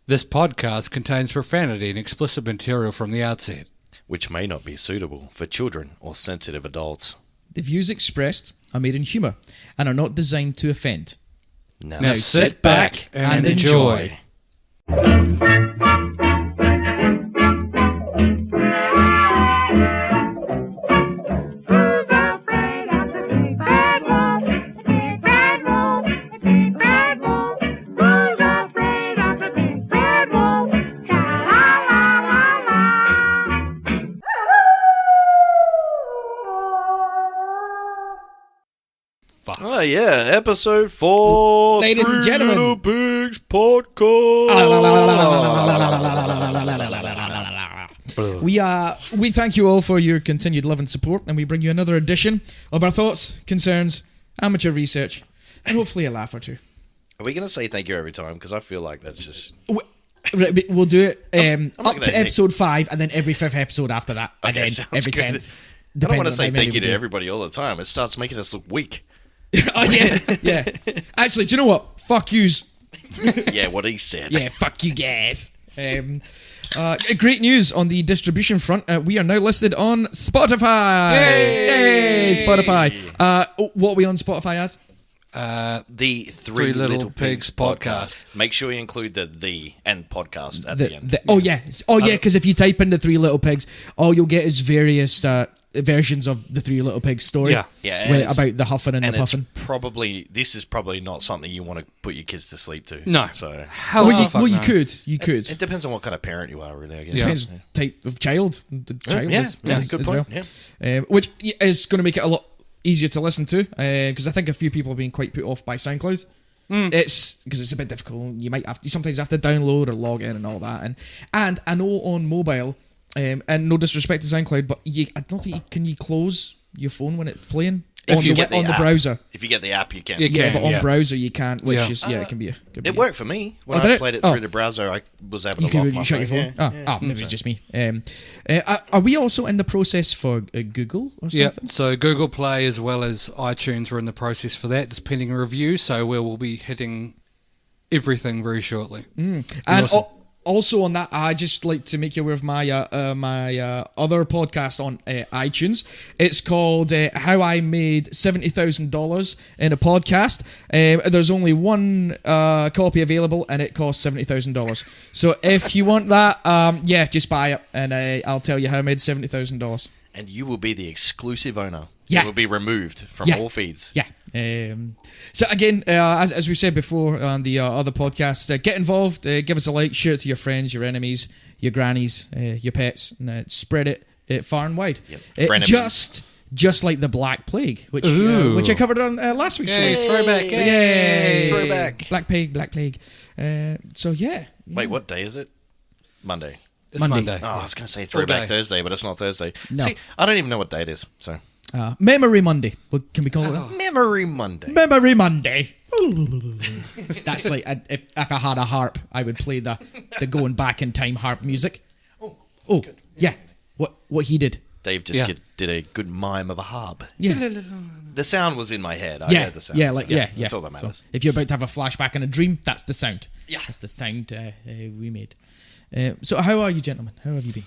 This podcast contains profanity and explicit material from the outset, which may not be suitable for children or sensitive adults. The views expressed are made in humour and are not designed to offend. Now sit back and enjoy. Oh yeah, episode 4, Ladies and gentlemen. Little Pigs podcast. We thank you all for your continued love and support, and we bring you another edition of our thoughts, concerns, amateur research, and hopefully a laugh or two. Are we going to say thank you every time? Because I feel like that's just... We'll do it I'm not up gonna to episode 5, and then every 5th episode after that, and Okay, then sounds every good. 10th. I don't want to depending say on how many thank you we to do. everybody all the time. It starts making us look weak. Oh yeah. Actually, do you know what? Fuck yous. Yeah, what he said. Yeah, fuck you guys. Great news on the distribution front. We are now listed on Spotify. Yay, Spotify. What are we on Spotify as? The Three Little Pigs podcast. Make sure you include the and podcast at the end. Oh yeah, because if you type in the Three Little Pigs, all you'll get is various versions of the Three Little Pigs story. Yeah, about the huffing and the puffing. This is probably not something you want to put your kids to sleep to. No. So You could. it depends on what kind of parent you are, really. I guess. Depends type of child. The child is good as point. well. Yeah. Which is going to make it a lot easier to listen to, because I think a few people have been quite put off by SoundCloud. It's because it's a bit difficult. You sometimes have to download or log in and all that, and I know on mobile, and no disrespect to SoundCloud, but I don't think can you close your phone when it's playing on the browser. If you get the app, you can. But on browser you can't, which is it can be. It worked for me when I played it through the browser. I was able to lock my shut your phone. Maybe it's just me. Are we also in the process for Google or something? Yeah, so Google Play as well as iTunes are in the process for that, just pending a review, so we will be hitting everything very shortly. And also on that, I just like to make you aware of my other podcast on iTunes. It's called How I Made $70,000 in a Podcast. There's only one copy available, and it costs $70,000. So if you want that, just buy it, and I'll tell you how I made $70,000. And you will be the exclusive owner. Yeah. It will be removed from all feeds. Yeah. So again, as we said before on the other podcast, get involved, give us a like, share it to your friends, your enemies, your grannies, your pets, and spread it far and wide. Yep. Just like the Black Plague, which I covered on last week's show. Throwback. Yay! Throwback. Black Plague. Wait, what day is it? Monday. It's Monday. Oh, I was going to say Throwback Thursday, but it's not Thursday. No. See, I don't even know what day it is. So Memory Monday. What can we call it that? Memory Monday. Memory Monday. That's like if I had a harp, I would play the going back in time harp music. Oh, yeah. What he did. Dave just did a good mime of a harp. Yeah. The sound was in my head. I heard the sound. That's all that matters. So if you're about to have a flashback in a dream, that's the sound. Yeah. That's the sound we made. So how are you, gentlemen? How have you been?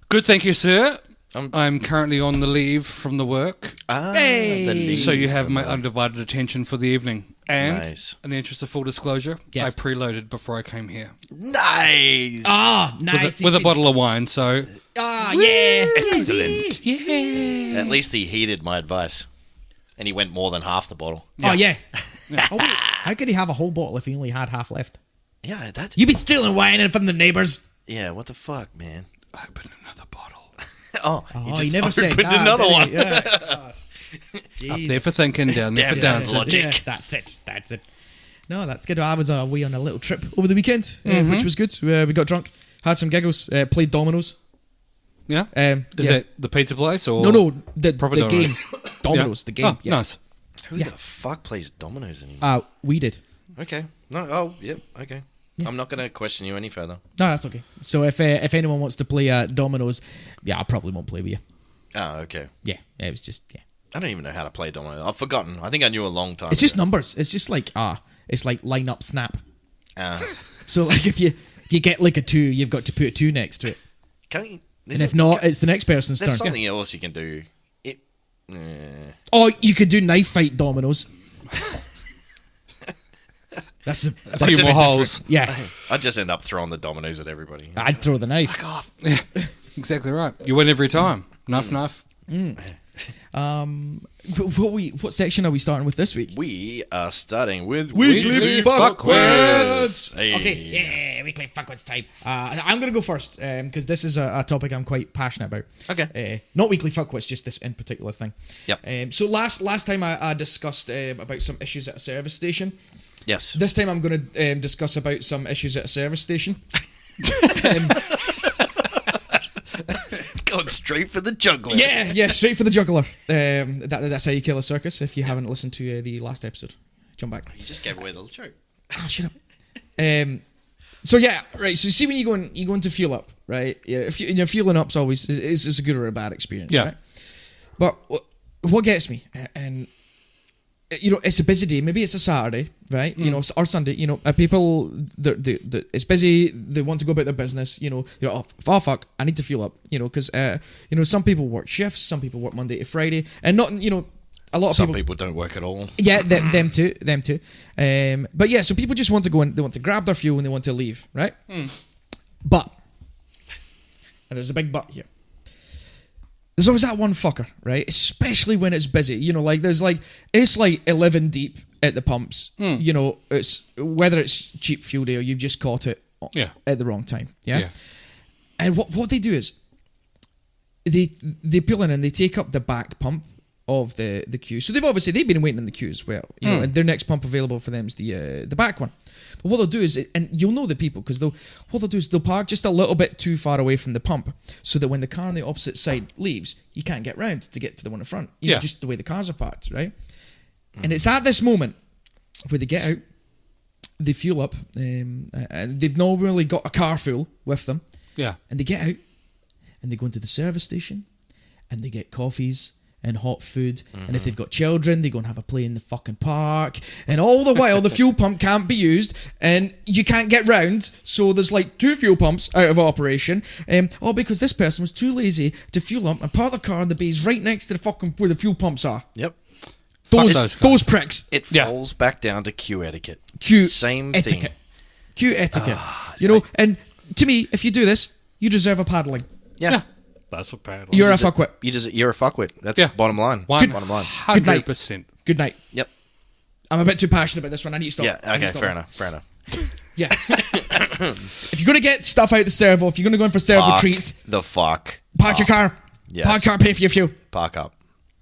Good, thank you, sir. I'm currently on the leave from the work. So you have my undivided attention for the evening. And in the interest of full disclosure, I preloaded before I came here. Nice! Nice. With a bottle of wine, so... yeah! Excellent. Yeah! At least he heeded my advice. And he went more than half the bottle. Oh, yeah. Oh, wait. How could he have a whole bottle if he only had half left? Yeah, that's... You be stealing wine from the neighbours. Yeah, what the fuck, man? Open another bottle. He never said opened that, another one. Yeah. Up there for thinking, down there for dancing. Logic. Yeah, that's it. No, that's good. I was away on a little trip over the weekend, which was good. We got drunk, had some giggles, played dominoes. Yeah? Is that the pizza place or... No, the Dominoes? game. Dominoes, the game. Oh, nice. Who the fuck plays dominoes anymore? We did. Okay. Okay. Yeah. I'm not going to question you any further. No, that's okay. So if anyone wants to play dominoes, I probably won't play with you. Oh, okay. Yeah, it was just, I don't even know how to play dominoes. I've forgotten. I think I knew a long time It's ago. just numbers. It's just like, it's like line up, snap. So like if you get like a 2, you've got to put a 2 next to it. Can't you, and if not, it's the next person's turn. There's something else you can do. Oh, you could do knife fight dominoes. That's a few more holes. Yeah. I'd just end up throwing the dominoes at everybody. I'd throw the knife. Fuck off. Yeah, exactly right. You win every time. Knife. What section are we starting with this week? We are starting with Weekly Fuckwits. Hey. Okay, yeah, Weekly Fuckwits time. I'm going to go first because this is a topic I'm quite passionate about. Okay. Not Weekly Fuckwits, just this in particular thing. Yep. So last time I discussed about some issues at a service station. Yes. This time I'm going to discuss about some issues at a service station. Going straight for the juggler. Yeah, straight for the juggler. That's how you kill a circus. If you haven't listened to the last episode, jump back. You just gave away the joke. Oh, shut up. So yeah, right. So see when you go into fuel up, right? Yeah, if you're fueling up's always is a good or a bad experience, yeah. Right? But what gets me, and it's a busy day. Maybe it's a Saturday, right? Or Sunday. People it's busy. They want to go about their business. Oh fuck, I need to fuel up. Because some people work shifts. Some people work Monday to Friday, and not a lot of some people don't work at all. Yeah, them too. But yeah, so people just want to go in. They want to grab their fuel and they want to leave, right? But, and there's a big but here. There's always that one fucker, right? Especially when it's busy. It's like 11 deep at the pumps. It's whether it's cheap fuel day or you've just caught it at the wrong time. Yeah. And what they do is they pull in and they take up the back pump of the queue. So they've been waiting in the queue as well. And their next pump available for them is the back one. But what they'll do is, and you'll know the people because they'll park just a little bit too far away from the pump, so that when the car on the opposite side leaves, you can't get round to get to the one in front. Just the way the cars are parked, right? And it's at this moment where they get out, they fuel up, and they've not really got a car full with them. Yeah. And they get out, and they go into the service station, and they get coffees and hot food, and if they've got children, they go and have a play in the fucking park, and all the while the fuel pump can't be used, and you can't get round, so there's like 2 fuel pumps out of operation, all because this person was too lazy to fuel up and park the car in the bays right next to the fucking where the fuel pumps are. Yep. Those pricks. It falls back down to queue etiquette. Same etiquette. Thing. Queue etiquette. And to me, if you do this, you deserve a paddling. Yeah. That's what paddling. You're a fuckwit. You're a fuckwit. That's bottom line. Bottom line. 100%. Good night. Yep. I'm a bit too passionate about this one. I need to stop. Yeah. Okay. Fair enough. Yeah. If you're gonna get stuff out the servo, if you're gonna go in for servo treats, park your car. Yes. Park car. Pay for your fuel. Park up.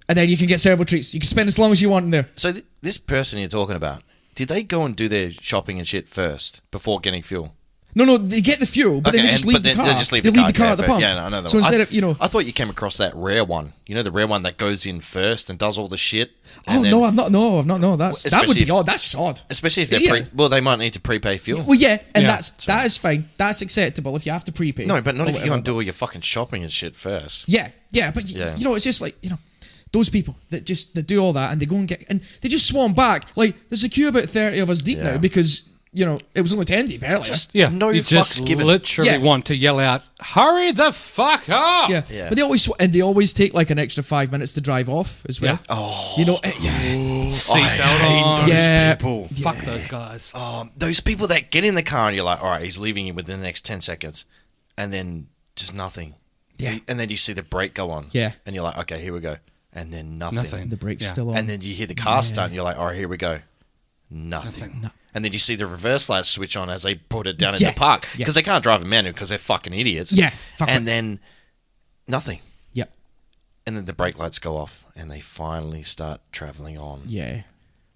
And then you can get servo treats. You can spend as long as you want in there. So this person you're talking about, did they go and do their shopping and shit first before getting fuel? No, they get the fuel, but then they just leave the car. They leave the car at the pump. Yeah, I know that. So instead of, I thought you came across that rare one. The rare one that goes in first and does all the shit. No, I've not. No, that would be odd. That's odd. Especially if they're they might need to prepay fuel. Well, yeah, and that is fine. That's acceptable if you have to prepay. No, but not if you're going to do all your fucking shopping and shit first. Yeah, but it's just like those people that do all that and they go and they just swan back. Like there's a queue about 30 of us deep now because. It was only 10 deep earlier. No you fucks just given. Literally want to yell out, "Hurry the fuck up!" Yeah. But they always take like an extra 5 minutes to drive off as well. Yeah. Oh, seatbelt on. Those people. Fuck those guys. Those people that get in the car and you're like, all right, he's leaving you within the next 10 seconds, and then just nothing. Yeah. And then you see the brake go on. Yeah. And you're like, okay, here we go, and then nothing. The brake's still on. And then you hear the car start, and you're like, all right, here we go. Nothing. No. And then you see the reverse lights switch on as they put it down in the park because they can't drive a manual because they're fucking idiots. Yeah, and then nothing. Yep. And then the brake lights go off and they finally start travelling on. Yeah.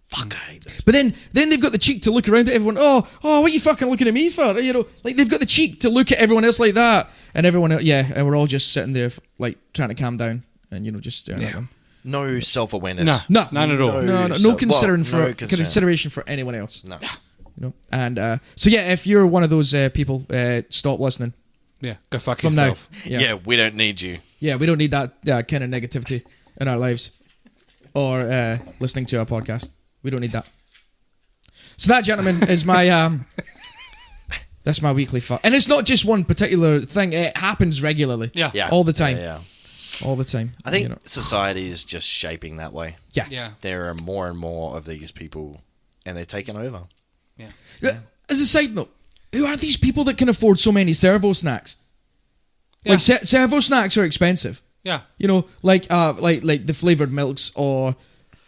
Fuck, I hate those. But then they've got the cheek to look around at everyone. Oh, what are you fucking looking at me for? Like they've got the cheek to look at everyone else like that, and everyone else, and we're all just sitting there like trying to calm down and just staring at them. No self-awareness. No, none at all. No consideration for anyone else. No. And so if you're one of those people, stop listening. Yeah, go fuck from yourself. Now. Yeah, we don't need you. Yeah, we don't need that kind of negativity in our lives or listening to our podcast. We don't need that. So that, gentlemen, is my That's my weekly fuck. And it's not just one particular thing. It happens regularly. Yeah. All the time. Yeah. All the time. I think society is just shaping that way. Yeah. There are more and more of these people, and they're taking over. Yeah. As a side note, who are these people that can afford so many servo snacks? Yeah. Like servo snacks are expensive. Yeah. You know, like the flavored milks or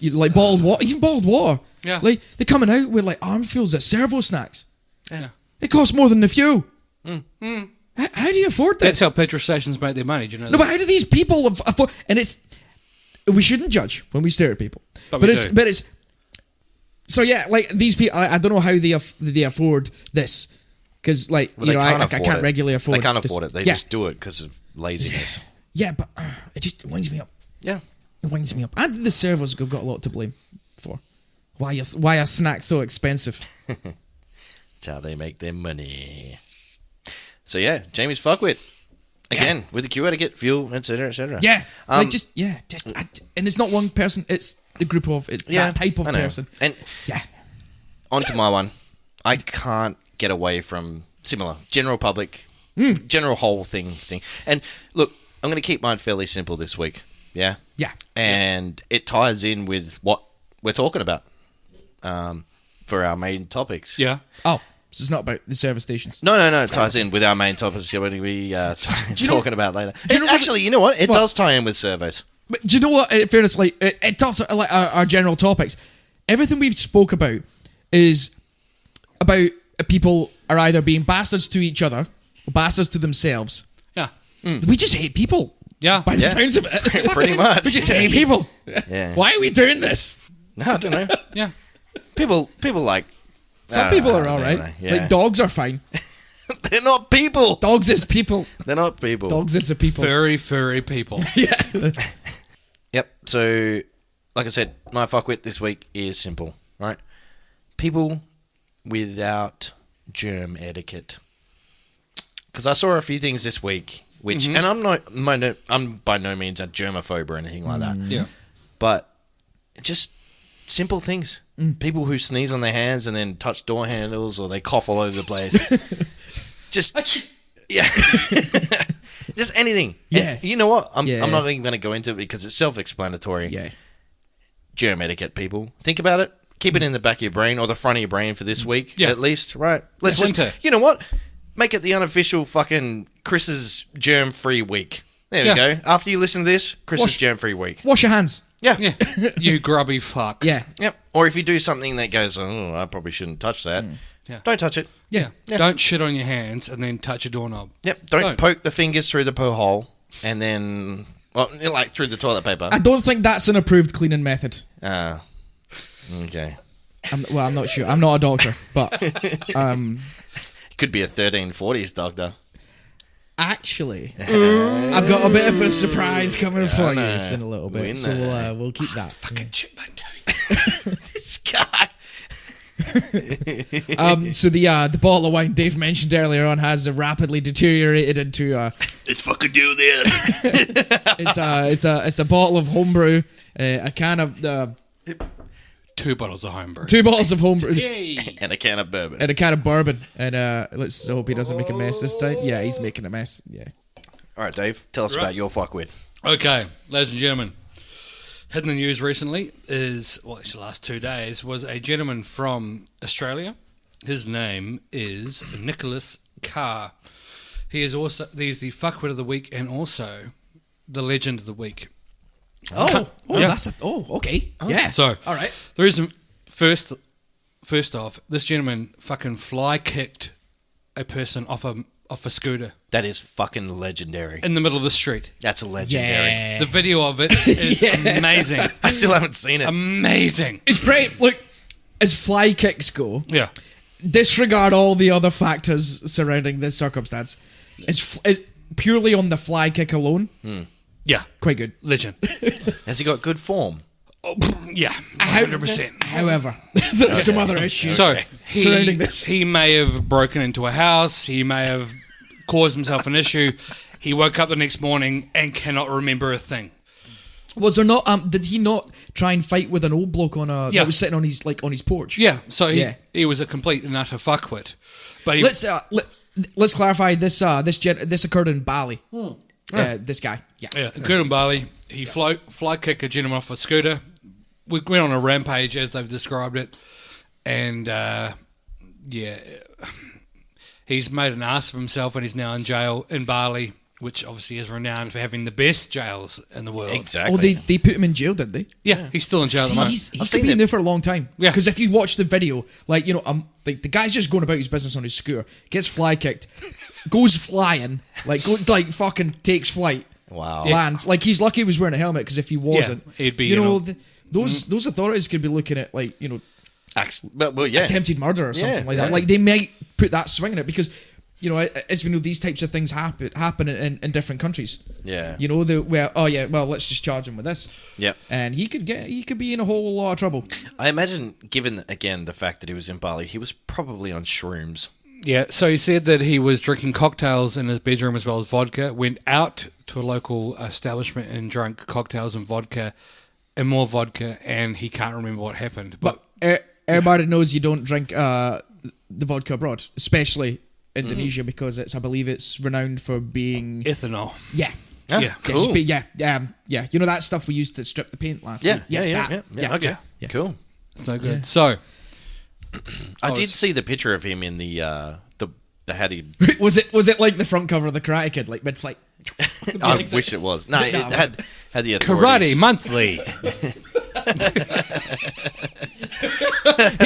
like bottled water, even bottled water. Yeah. Like they're coming out with like armfuls of servo snacks. Yeah. It costs more than the fuel. How do you afford this? That's how petrol stations make their money. Do you know? No, but how do these people afford? And we shouldn't judge when we stare at people. But it's. So yeah, like these people, I don't know how they afford this because I can't regularly afford. They can't afford it. They just do it because of laziness. Yeah, but it just winds me up. Yeah, it winds me up. And the servers have got a lot to blame for. Why are snacks so expensive? That's how they make their money. So yeah, Jamie's fuckwit again with the queue etiquette, fuel, etc., etc. Yeah, and it's not one person; it's a group of that type of person. And onto my one, I can't get away from similar general public, general whole thing. And look, I'm going to keep mine fairly simple this week. Yeah, and it ties in with what we're talking about for our main topics. Yeah. Oh. So it's not about the service stations. No. It ties in with our main topics we're going to be talking about later. Actually, you know what? It does tie in with servos. But do you know what? In fairness, it does like our general topics. Everything we've spoke about is about people are either being bastards to each other or bastards to themselves. Yeah. We just hate people. Yeah. By the sounds of it. Pretty much. We just hate people. Yeah. Why are we doing this? No, I don't know. Yeah. People like... Some people are alright. Yeah. Like dogs are fine. They're not people. Dogs is people. They're not people. Dogs is a people. Furry people. Yeah. Yep. So, like I said, my fuckwit this week is simple, right? People without germ etiquette. Because I saw a few things this week, which, and I'm by no means a germaphobe or anything like that. Yeah. But just simple things. People who sneeze on their hands and then touch door handles or they cough all over the place. Just just anything. Yeah. And you know what? I'm not even going to go into it because it's self-explanatory. Yeah. Germ etiquette, people. Think about it. Keep it in the back of your brain or the front of your brain for this week at least, right? Let's just, you know what? Make it the unofficial fucking Chris's germ-free week. There we go. After you listen to this, Chris's germ-free week. Wash your hands. Yeah. You grubby fuck. Yeah. Yep. Or if you do something that goes, oh, I probably shouldn't touch that. Don't touch it. Yeah. Don't shit on your hands and then touch a doorknob. Yep. Don't poke the fingers through the poo hole and then, like through the toilet paper. I don't think that's an approved cleaning method. Okay. I'm not sure. I'm not a doctor, but could be a 1340s doctor. Actually, I've got a bit of a surprise coming for you in a little bit, so we'll keep that. Fucking chip my tooth. This guy. So the bottle of wine Dave mentioned earlier on has rapidly deteriorated into let's fucking do this. It's a bottle of homebrew, a can of 2 bottles of homebrew. 2 bottles of homebrew. And a can of bourbon. And let's hope he doesn't make a mess this time. Yeah, he's making a mess. Yeah. All right, Dave, tell us about your fuckwit. Okay, ladies and gentlemen. Hidden in the news recently the last 2 days, was a gentleman from Australia. His name is Nicholas Carr. He's the fuckwit of the week and also the legend of the week. Okay. Yeah. So, all right. The reason, first off, this gentleman fucking fly kicked a person off a scooter. That is fucking legendary. In the middle of the street. That's legendary. Yeah. The video of it is amazing. I still haven't seen it. Amazing. It's great. Look, as fly kicks go, disregard all the other factors surrounding this circumstance. It's purely on the fly kick alone. Yeah. Quite good. Legend. Has he got good form? Oh, yeah. 100%. However, there are some other issues surrounding this. He may have broken into a house. He may have caused himself an issue. He woke up the next morning and cannot remember a thing. Was there not? Did he not try and fight with an old bloke that was sitting on his porch? Yeah. So he was a complete and utter fuckwit. But let's clarify this. This occurred in Bali. This guy, occurred in Bali. He fly kicked a gentleman off a scooter. We went on a rampage, as they've described it, and he's made an ass of himself, and he's now in jail in Bali, which obviously is renowned for having the best jails in the world. Exactly. Oh, they put him in jail, did they? Yeah, he's still in jail. See, he's been there for a long time. Yeah. Because if you watch the video, like, you know, the guy's just going about his business on his scooter, gets fly kicked, goes flying, fucking takes flight. Wow. Lands. Like, he's lucky he was wearing a helmet, because if he wasn't, he'd be, those authorities could be looking at, like, you know, yeah. attempted murder or something like that. Like, they might put that swing in it, because, you know, as we know, these types of things happen in different countries. Yeah. You know, let's just charge him with this. Yep. And he could be in a whole lot of trouble. I imagine, given again the fact that he was in Bali, he was probably on shrooms. Yeah, so he said that he was drinking cocktails in his bedroom as well as vodka, went out to a local establishment and drank cocktails and vodka and more vodka, and he can't remember what happened. But everybody knows you don't drink the vodka abroad, especially Indonesia, because I believe it's renowned for being ethanol. Yeah. Yeah. Cool. Yeah. You know that stuff we used to strip the paint last week? Yeah. Okay. Yeah. Cool. So good. Yeah. So I did see the picture of him in the how do you... was it like the front cover of the Karate Kid, like mid-flight? I wish it was. No, it had the Karate authorities. Monthly.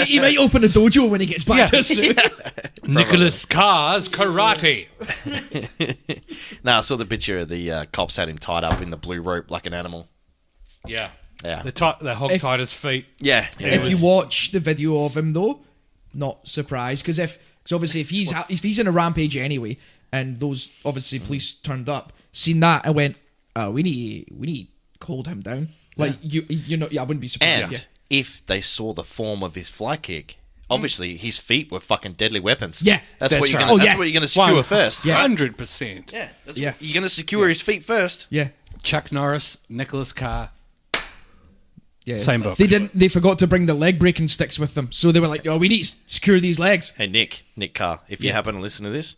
He might open a dojo when he gets back to Australia. Nicholas Carr's Karate. No, I saw the picture of the cops had him tied up in the blue rope like an animal. Yeah. Yeah. The hog tied his feet. Yeah. If you watch the video of him, though, not surprised, because obviously if he's in a rampage anyway, and those obviously police turned up, seen that and went, we need to hold him down. Like you know, I wouldn't be surprised. And if they saw the form of his fly kick, obviously his feet were fucking deadly weapons. Yeah, that's what you're right. gonna. That's what you're gonna secure first. 100%. Yeah, you're gonna secure his feet first. Yeah. Chuck Norris, Nicholas Carr. Yeah. Same book. They forgot to bring the leg breaking sticks with them, so they were like, we need to secure these legs. Hey Nick Carr, if you happen to listen to this,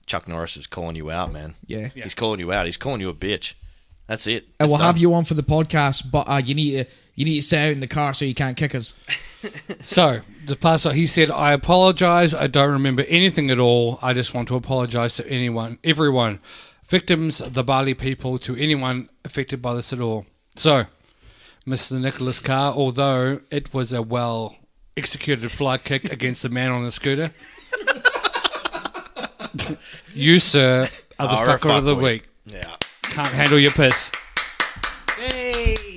Chuck Norris is calling you out, man. Yeah. He's calling you out. He's calling you a bitch. That's it. And we'll have you on for the podcast, but you need to sit out in the car so you can't kick us. So, the pastor, he said, I apologise. I don't remember anything at all. I just want to apologise to everyone, victims, the Bali people, to anyone affected by this at all. So, Mr. Nicholas Carr, although it was a well-executed fly kick against the man on the scooter, you, sir, are the fucker of the week. Yeah. Can't handle your piss. Hey.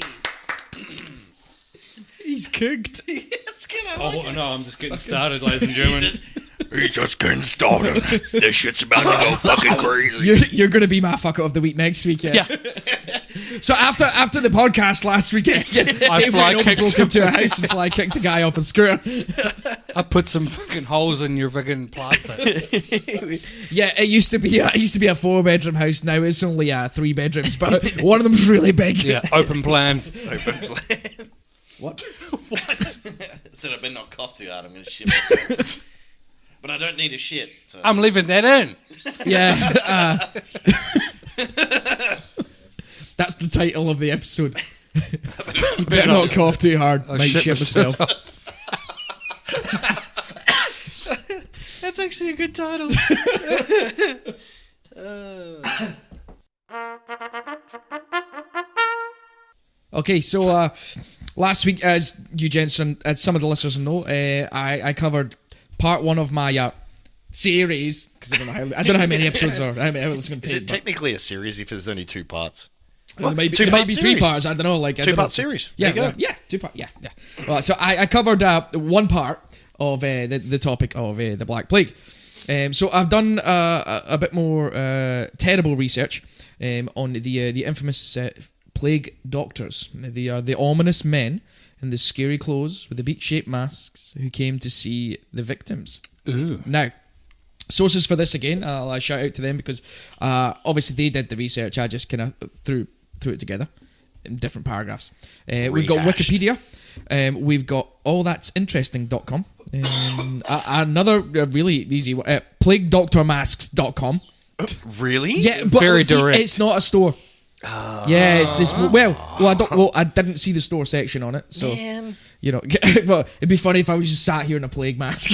He's cooked. It's gonna. Oh, no, I'm just getting started, ladies and gentlemen. He's just getting started. This shit's about to go fucking crazy. You're going to be my fucker of the week next week. Yeah. So after the podcast last week, I broke into a house and fly kicked a guy off a scooter. I put some fucking holes in your fucking plaster. Yeah, it used to be a 4-bedroom house. Now it's only 3 bedrooms, but one of them's really big. Yeah, open plan. What? I said I better not cough too hard. I'm going to shit myself. But I don't need a shit. So. I'm leaving that in. Yeah. That's the title of the episode. You better not cough too hard. Might shit myself. That's actually a good title. Okay, so last week, as you gents and some of the listeners know, I covered part 1 of my series, because I don't know how many episodes are. How many it's going to take? Is it technically a series if there's only 2 parts? There might be 3 parts. I don't know. Like 2-part series. Yeah, there you go. Yeah, 2 part. Yeah. Well, so I covered 1 part of the topic of the Black Plague. So I've done a bit more terrible research on the infamous plague doctors. They are the ominous men in the scary clothes with the beak-shaped masks who came to see the victims. Ooh. Now, sources for this again, I'll shout out to them because obviously they did the research. I just kind of threw it together in different paragraphs. We've got Wikipedia. We've got allthat'sinteresting.com. Another really easy one, plaguedoctormasks.com. Really? Yeah, but Very direct. it's not a store. Yeah, it's I didn't see the store section on it, so Man. you know. Well, it'd be funny if I was just sat here in a plague mask.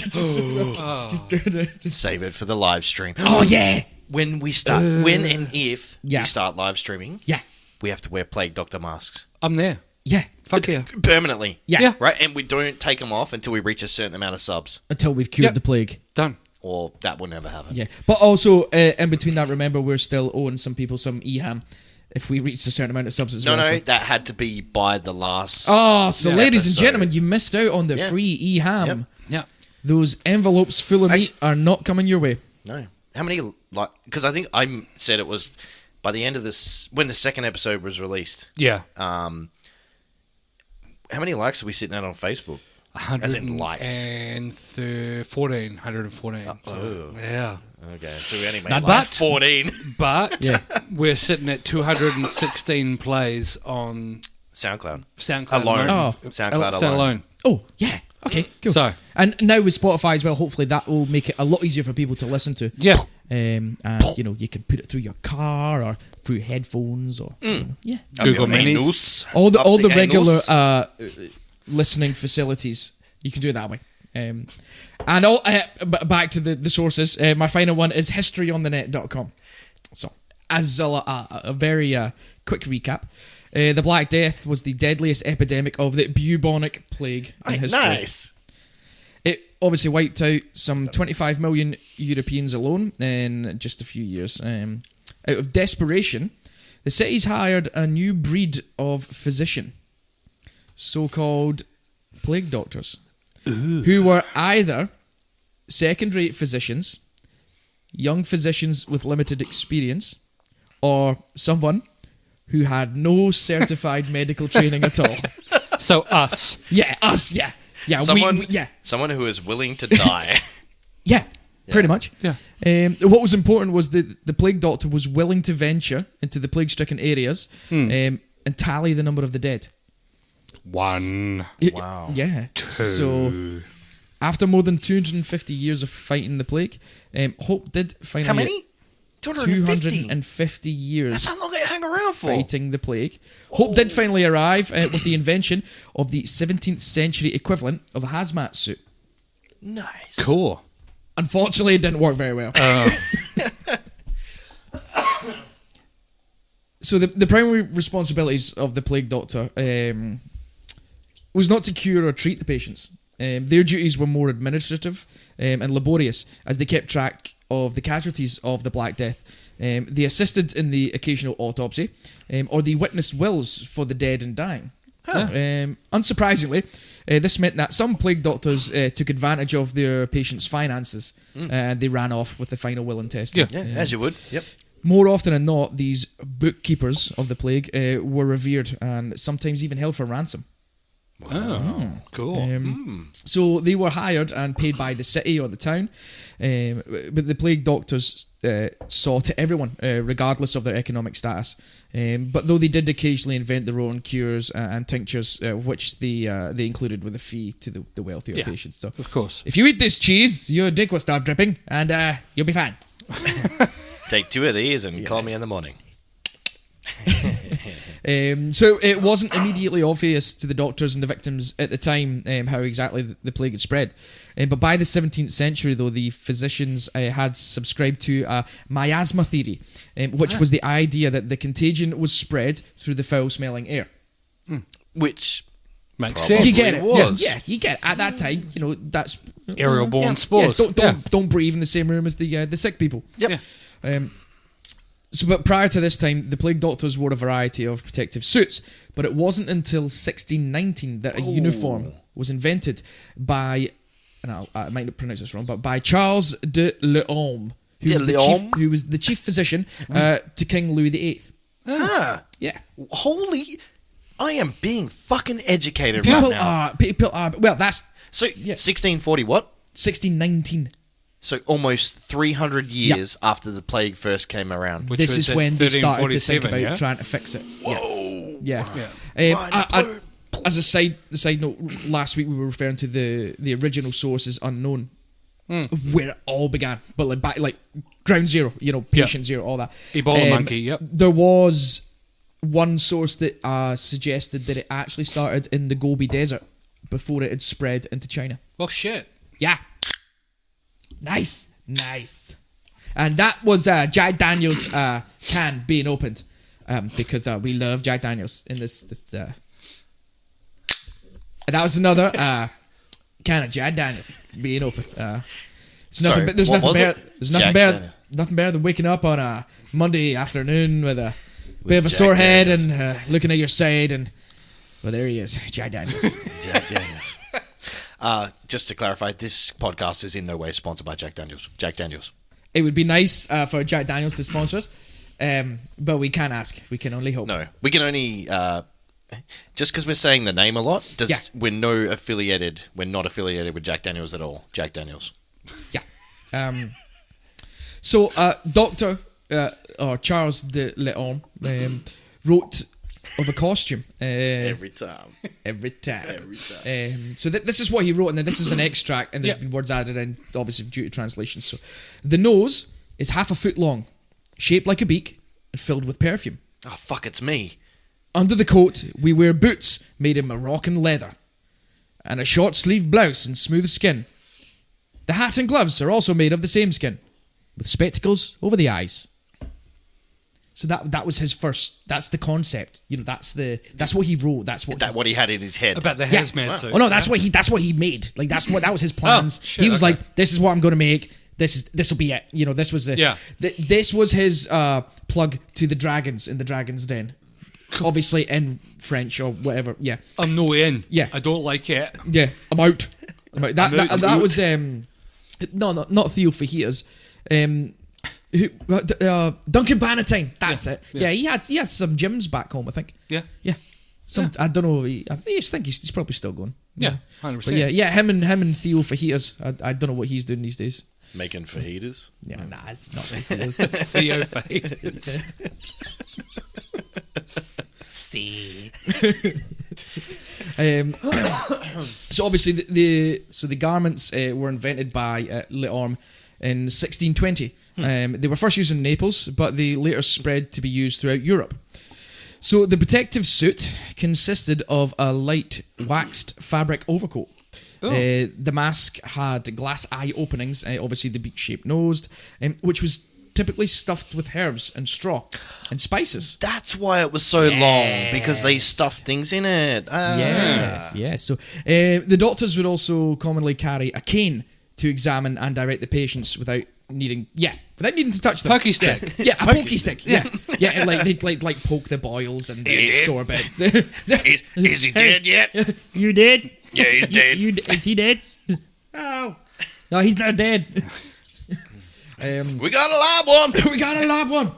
Save it for the live stream. Oh yeah. When we start, when and if Yeah. we start live streaming, Yeah. we have to wear Plague Doctor masks I'm there. Yeah. Fuck yeah. permanently. Yeah. Right, and we don't take them off until we reach a certain amount of subs, Until we've cured the plague. Done. or that will never happen. Yeah. But also, in between that, remember, we're still owing some people some EHAM if we reach a certain amount of subs as well. No, so. that had to be by the last. Oh, so ladies and episode. gentlemen, you missed out on the Yeah. free EHAM. Yep. Yeah. Those envelopes full of meat are not coming your way. No. How many, like, because I think I said it was by the end of this, when the second episode was released. Yeah. How many likes are we sitting at on Facebook? 100 As in likes. 114. Oh. Yeah. Okay, so we only made Not like bad. 14. But we're sitting at 216 plays on SoundCloud. SoundCloud Alone. Oh. SoundCloud alone. Oh, yeah. Okay, cool. So- and now with Spotify as well, hopefully that will make it a lot easier for people to listen to. Yeah. And, you know, you can put it through your car or through headphones or... you know, yeah. Google Up your Minis. anus. All the Up regular anus. listening facilities, you can do it that way. And all back to the sources. My final one is historyonthenet.com. So, as a very quick recap, the Black Death was the deadliest epidemic of the bubonic plague in history. Nice. It obviously wiped out some 25 million Europeans alone in just a few years. Out of desperation, the cities hired a new breed of physician, so-called plague doctors, who were either second-rate physicians, young physicians with limited experience, or someone who had no certified medical training at all. So us. Yeah, us, yeah. Yeah, Someone who is willing to die. Yeah, pretty much. Yeah. What was important was the plague doctor was willing to venture into the plague-stricken areas and tally the number of the dead. 1. Wow. Yeah. 2. So, after more than 250 years of fighting the plague, Hope did finally... How many? 250? 250 years. That's how long it hung around for. Fighting the plague. Hope did finally arrive with the invention of the 17th century equivalent of a hazmat suit. Nice. Cool. Unfortunately, it didn't work very well. So the primary responsibilities of the plague doctor was not to cure or treat the patients. Their duties were more administrative and laborious, as they kept track of the casualties of the Black Death. They assisted in the occasional autopsy, or they witnessed wills for the dead and dying. Unsurprisingly, this meant that some plague doctors took advantage of their patients' finances, and they ran off with the final will and testament. Yeah, as you would. Yep. More often than not, these bookkeepers of the plague were revered and sometimes even held for ransom. Oh, cool. So they were hired and paid by the city or the town, but the plague doctors saw to everyone, regardless of their economic status. But though they did occasionally invent their own cures and tinctures, which they included with a fee to the wealthier patients. So, of course. if you eat this cheese, your dick will start dripping, and you'll be fine. Take 2 of these and call me in the morning. So it wasn't immediately obvious to the doctors and the victims at the time how exactly the plague had spread. But by the 17th century, though, the physicians had subscribed to a miasma theory, which was the idea that the contagion was spread through the foul-smelling air. Which makes sense. You get it? Was. Yeah, you get it. At that time, you know, that's Aerial-borne spores. Don't breathe in the same room as the sick people. Yep. Yeah. But prior to this time, the plague doctors wore a variety of protective suits, but it wasn't until 1619 that a uniform was invented by, and I might not pronounce this wrong, but by Charles de Lhomme, who was the chief physician to King Louis VIII. Yeah. Holy... I am being fucking educated People right now. People are... Well, that's... So, 1640 what? 1619. So almost 300 years after the plague first came around. Which This was is at when they started to think 1347, about yeah? trying to fix it. Whoa! Yeah. Right, as a side note, last week we were referring to the original source is unknown of where it all began, but like ground zero, patient zero, all that. Ebola monkey. Yep. There was one source that suggested that it actually started in the Gobi Desert before it had spread into China. Well, shit. Yeah. Nice. And that was Jack Daniels can being opened because we love Jack Daniels in this. And that was another can of Jack Daniels being opened. There's nothing better than waking up on a Monday afternoon with a bit of a sore head and looking at your side and, well, there he is, Jack Daniels. Jack Daniels. Just to clarify, this podcast is in no way sponsored by Jack Daniels. Jack Daniels. It would be nice for Jack Daniels to sponsor us, but we can't ask. We can only hope. No, we can only... just because we're saying the name a lot, we're not affiliated with Jack Daniels at all. Jack Daniels. Yeah. So, Dr. or Charles de Leon wrote of a costume. Every time. So this is what he wrote, and then this is an extract, and there's been words added in, obviously due to translation. So, the nose is 1/2 foot long, shaped like a beak, and filled with perfume. Oh, fuck, it's me. Under the coat, we wear boots made of Moroccan leather, and a short-sleeved blouse in smooth skin. The hat and gloves are also made of the same skin, with spectacles over the eyes. So that was his first. That's the concept. That's what he wrote. That's what he had in his head about the hazmat suit. Oh no, that's what he made. Like that was his plans. He was like, this is what I'm going to make. This will be it. This was this was his plug to the dragons in the Dragon's Den. Obviously in French or whatever. Yeah. I'm no in. Yeah. I don't like it. Yeah. I'm out. That was not Theo Fajitas. Duncan Bannatyne. That's it. Yeah. He has some gyms back home, I think. Yeah. Yeah. I don't know. I think he's probably still going. Yeah. 100%. But yeah. Him and Theo Fajitas. I don't know what he's doing these days. Making fajitas. Yeah. Nah, it's not. Theo Fajitas. See. So obviously the garments were invented by Leorme in 1620. They were first used in Naples, but they later spread to be used throughout Europe. So the protective suit consisted of a light waxed fabric overcoat. The mask had glass eye openings, obviously the beak-shaped nose, which was typically stuffed with herbs and straw and spices. That's why it was so long, because they stuffed things in it. Yeah. So the doctors would also commonly carry a cane to examine and direct the patients without needing to touch them. Pokey stick. Yeah, a pokey stick. Yeah. And they'd poke the boils and the sore bits. Is he dead yet? You dead? Yeah, he's dead. Is he dead? Oh. No, he's not dead. We got a live one. We got a live one.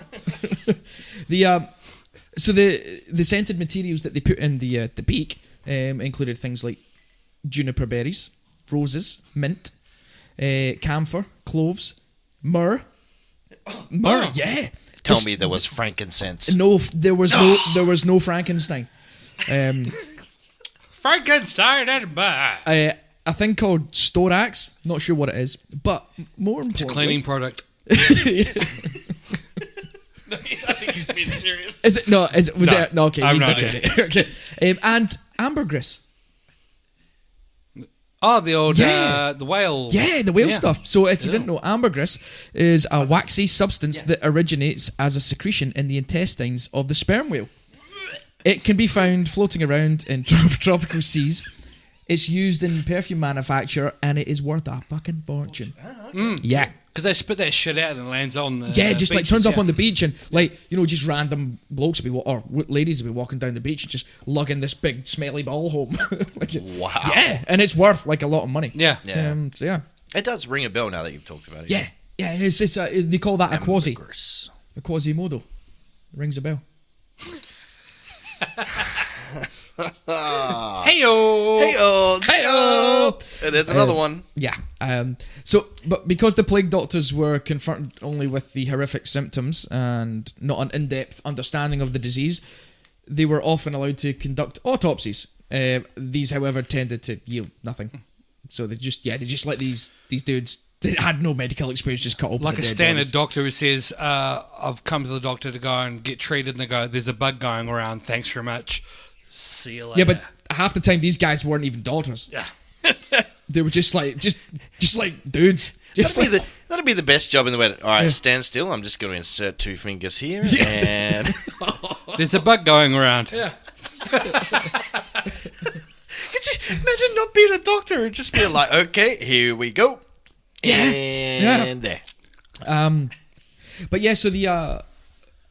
So the scented materials that they put in the beak included things like juniper berries, roses, mint, camphor, cloves, myrrh. Myrrh, yeah. Tell me there was frankincense. No, there was no Frankenstein. Frankenstein and myrrh. A thing called Storax. Not sure what it is, but more importantly, it's a cleaning product. I think he's being serious. Is it? No. Was it? No. Okay. I'm not. Okay. And ambergris. Oh, the old the whale. Yeah, the whale stuff. So if you didn't know, ambergris is a waxy substance that originates as a secretion in the intestines of the sperm whale. It can be found floating around in tropical seas. It's used in perfume manufacture, and it is worth a fucking fortune. Okay. Yeah. Because they spit that shit out and it lands on the just beaches, turns up on the beach and just random blokes will be or ladies will be walking down the beach and just lugging this big smelly ball home. Wow. Yeah, and it's worth a lot of money. Yeah. So yeah. It does ring a bell now that you've talked about it. Yeah. It's they call that a Quasimodo. Rings a bell. Hey-o! And there's another one. Yeah. But because the plague doctors were confronted only with the horrific symptoms and not an in-depth understanding of the disease, they were often allowed to conduct autopsies These, however, tended to yield nothing. So they just let these dudes that had no medical experience just cut open like the a dead standard bodies. doctor who says, "I've come to the doctor to go and get treated," and they go, "There's a bug going around. Thanks very much. See you later." Yeah, but half the time these guys weren't even doctors. Yeah. They were just like dudes. That'd be the best job in the world. All right, stand still. I'm just going to insert 2 fingers here, and There's a bug going around. Yeah. could you imagine not being a doctor and just being like, okay, here we go, and there. But yeah, so the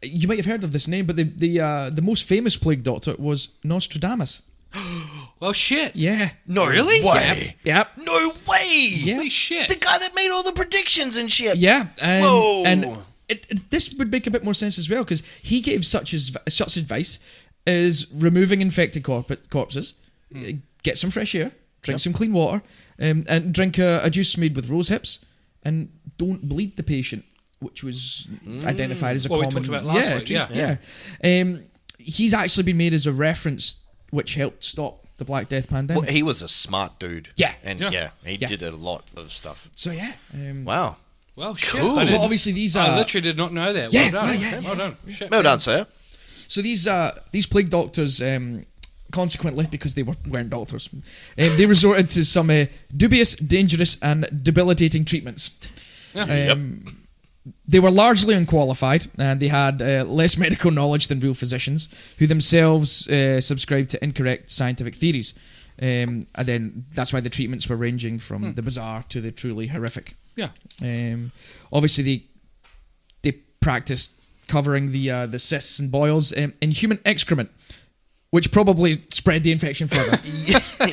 you might have heard of this name, but the most famous plague doctor was Nostradamus. Well, shit. Yeah. No Really? way. Yep. No way. Yeah. Holy shit. The guy that made all the predictions and shit. Yeah. Whoa. And this would make a bit more sense as well, because he gave such advice as removing infected corpses, get some fresh air, drink some clean water, and drink a juice made with rose hips, and don't bleed the patient, which was identified as a common... we talked about last week, yeah. He's actually been made as a reference which helped stop the Black Death pandemic. Well, he was a smart dude. Yeah. And he did a lot of stuff. So yeah. Wow. Well, shit. Cool. Well, obviously these are... I literally did not know that. Yeah, Well done. yeah. Well done. Shit. Well done, sir. So these plague doctors, consequently, because they weren't doctors, they resorted to some dubious, dangerous, and debilitating treatments. Yeah. They were largely unqualified, and they had less medical knowledge than real physicians, who themselves subscribed to incorrect scientific theories. And then that's why the treatments were ranging from the bizarre to the truly horrific. Yeah. Obviously, they practiced covering the cysts and boils in human excrement, which probably spread the infection further.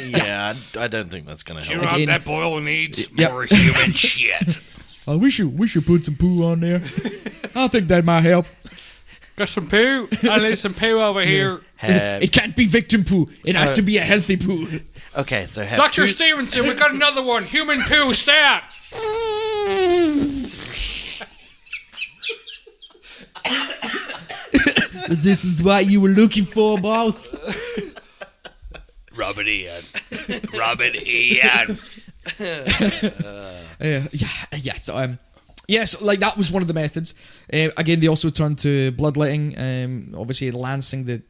Yeah, I don't think that's going to help. You're on that boil needs more human shit. We should put some poo on there. I think that might help. Got some poo? I need some poo over here. It can't be victim poo. It has to be a healthy poo. Okay, so have Dr. Stevenson, we got another one. Human poo, stat. This is what you were looking for, boss. Robert Ian. Robert Ian. So like that was one of the methods. Again, they also turned to bloodletting, obviously lancing the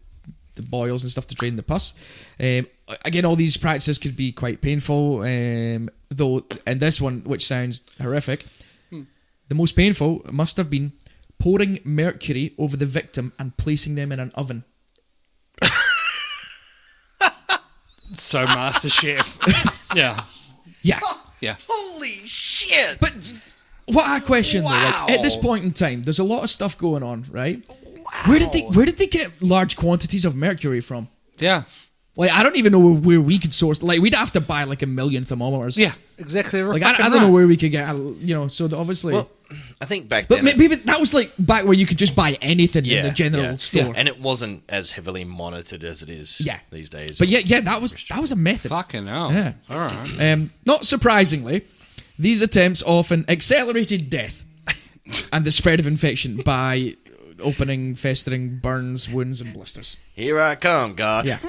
boils and stuff to drain the pus. Again, all these practices could be quite painful, though, and this one, which sounds horrific, the most painful must have been pouring mercury over the victim and placing them in an oven. So Master Chef. Yeah. Yeah. Yeah. Holy shit. But what I question though, Wow. like, at this point in time, there's a lot of stuff going on, right? Wow. Where did they get large quantities of mercury from? Yeah. Like, I don't even know where we could source. Like, we'd have to buy like 1 million thermometers. Yeah, exactly. Like, I don't know where we could get, so obviously. Well, I think back but then... maybe that was like back where you could just buy anything in the general store. Yeah. And it wasn't as heavily monitored as it is these days. But yeah, that was a method. Fucking hell. Yeah. All right. Not surprisingly, these attempts often accelerated death and the spread of infection by opening, festering burns, wounds, and blisters. Here I come, God. Yeah.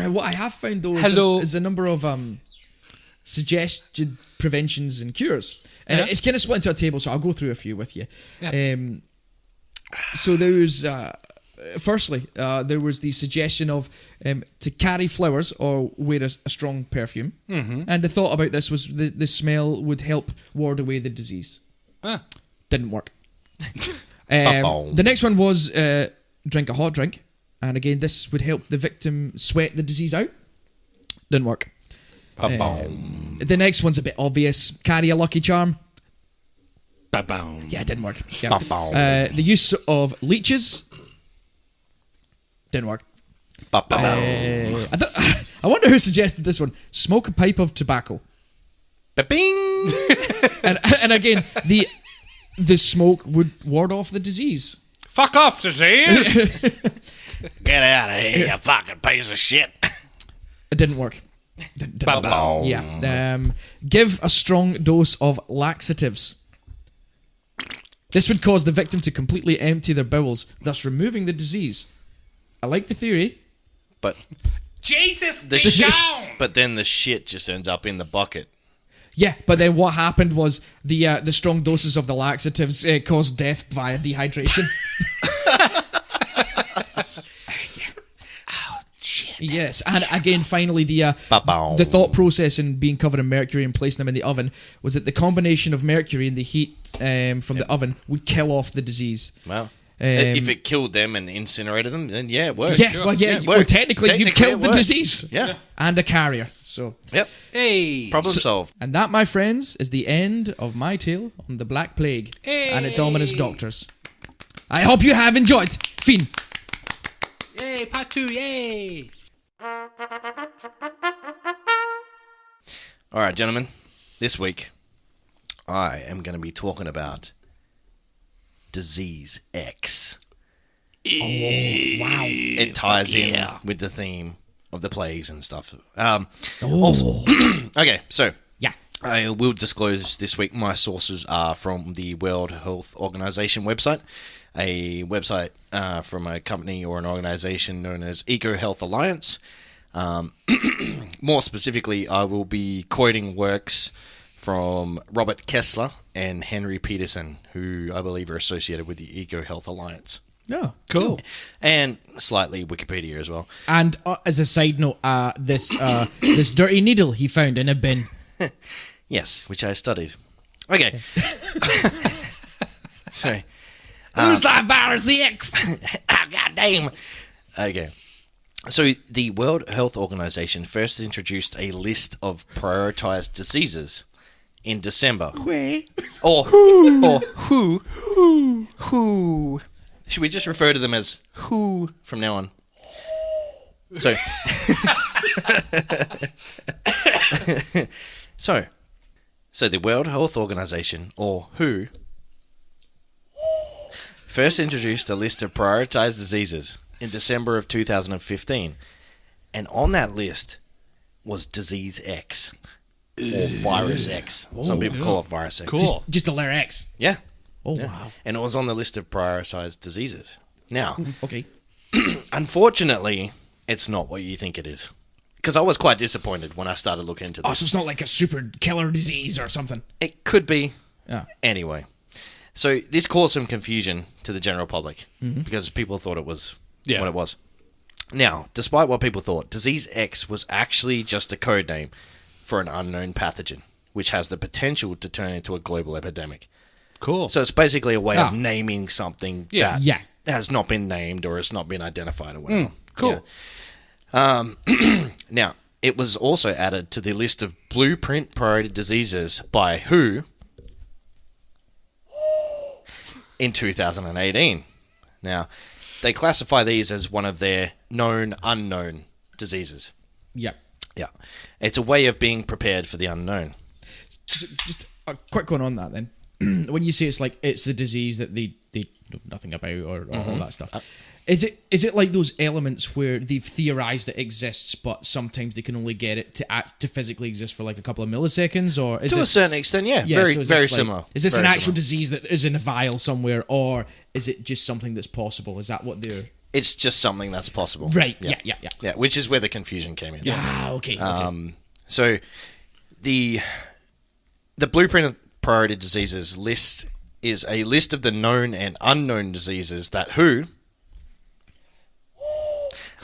What I have found though is a number of suggested preventions and cures, and it's kind of split into a table. So I'll go through a few with you. Yeah. So there's firstly there was the suggestion of to carry flowers or wear a strong perfume, and the thought about this was the smell would help ward away the disease. Didn't work. The next one was drink a hot drink, and again this would help the victim sweat the disease out. Didn't work. The next one's a bit obvious. Carry a Lucky Charm. Yeah, it didn't work. Yeah. The use of leeches. Didn't work. I wonder who suggested this one. Smoke a pipe of tobacco. Bing. and again, the smoke would ward off the disease. Fuck off, disease. Get out of here, you fucking piece of shit. It didn't work. Yeah. Give a strong dose of laxatives. This would cause the victim to completely empty their bowels, thus removing the disease. I like the theory. But Jesus, but then the shit just ends up in the bucket. Yeah, but then what happened was the strong doses of the laxatives caused death via dehydration. Yes, and again, finally, the thought process in being covered in mercury and placing them in the oven was that the combination of mercury and the heat from the oven would kill off the disease. Well, if it killed them and incinerated them, then yeah, it worked. Yeah, sure. Well, yeah, well, technically you've killed the disease. Yeah. And a carrier. So, yep. Hey. Problem solved. And that, my friends, is the end of my tale on the Black Plague and its ominous doctors. I hope you have enjoyed. Fin. Yay, part 2, yay. All right, gentlemen. This week, I am going to be talking about Disease X. Oh, wow. It ties in with the theme of the plagues and stuff. Also, okay, so I will disclose this week my sources are from the World Health Organization website, a website from a company or an organization known as Eco Health Alliance. More specifically, I will be quoting works from Robert Kessler and Henry Peterson, who I believe are associated with the Eco Health Alliance. Oh, cool. And slightly Wikipedia as well. And as a side note, this dirty needle he found in a bin. Yes, which I studied. Okay. Sorry. Who's that virus, the X? Oh, goddamn. Okay. So the World Health Organization first introduced a list of prioritized diseases in December. Who. Should we just refer to them as who from now on? So, so the World Health Organization, or WHO, first introduced a list of prioritized diseases in December of 2015, and on that list was Disease X, or Virus X. Some people call it Virus X. Cool. Just the letter X. Yeah. Oh, yeah. wow. And it was on the list of prioritized diseases. Now, okay. Unfortunately, it's not what you think it is. Because I was quite disappointed when I started looking into this. Oh, so it's not like a super killer disease or something? It could be. Yeah. Anyway. So this caused some confusion to the general public because people thought it was what it was. Now, despite what people thought, Disease X was actually just a code name for an unknown pathogen, which has the potential to turn into a global epidemic. Cool. So it's basically a way of naming something that Yeah. has not been named or has not been identified or whatever. Cool. Yeah. Now, it was also added to the list of blueprint priority diseases by WHO in 2018. Now, they classify these as one of their known unknown diseases. Yeah. Yeah. It's a way of being prepared for the unknown. Just a quick one on that then. When you say it's the disease that they know nothing about or all that stuff, is it like those elements where they've theorized it exists, but sometimes they can only get it to physically exist for like a couple of milliseconds, or is to a certain extent, yeah, very similar. Is this very an actual similar. disease that is in a vial somewhere, or is it just something that's possible? Is that what they're? It's just something that's possible, Right? Yeah. Which is where the confusion came in. Yeah. Okay. So the blueprint of priority diseases list is a list of the known and unknown diseases that WHO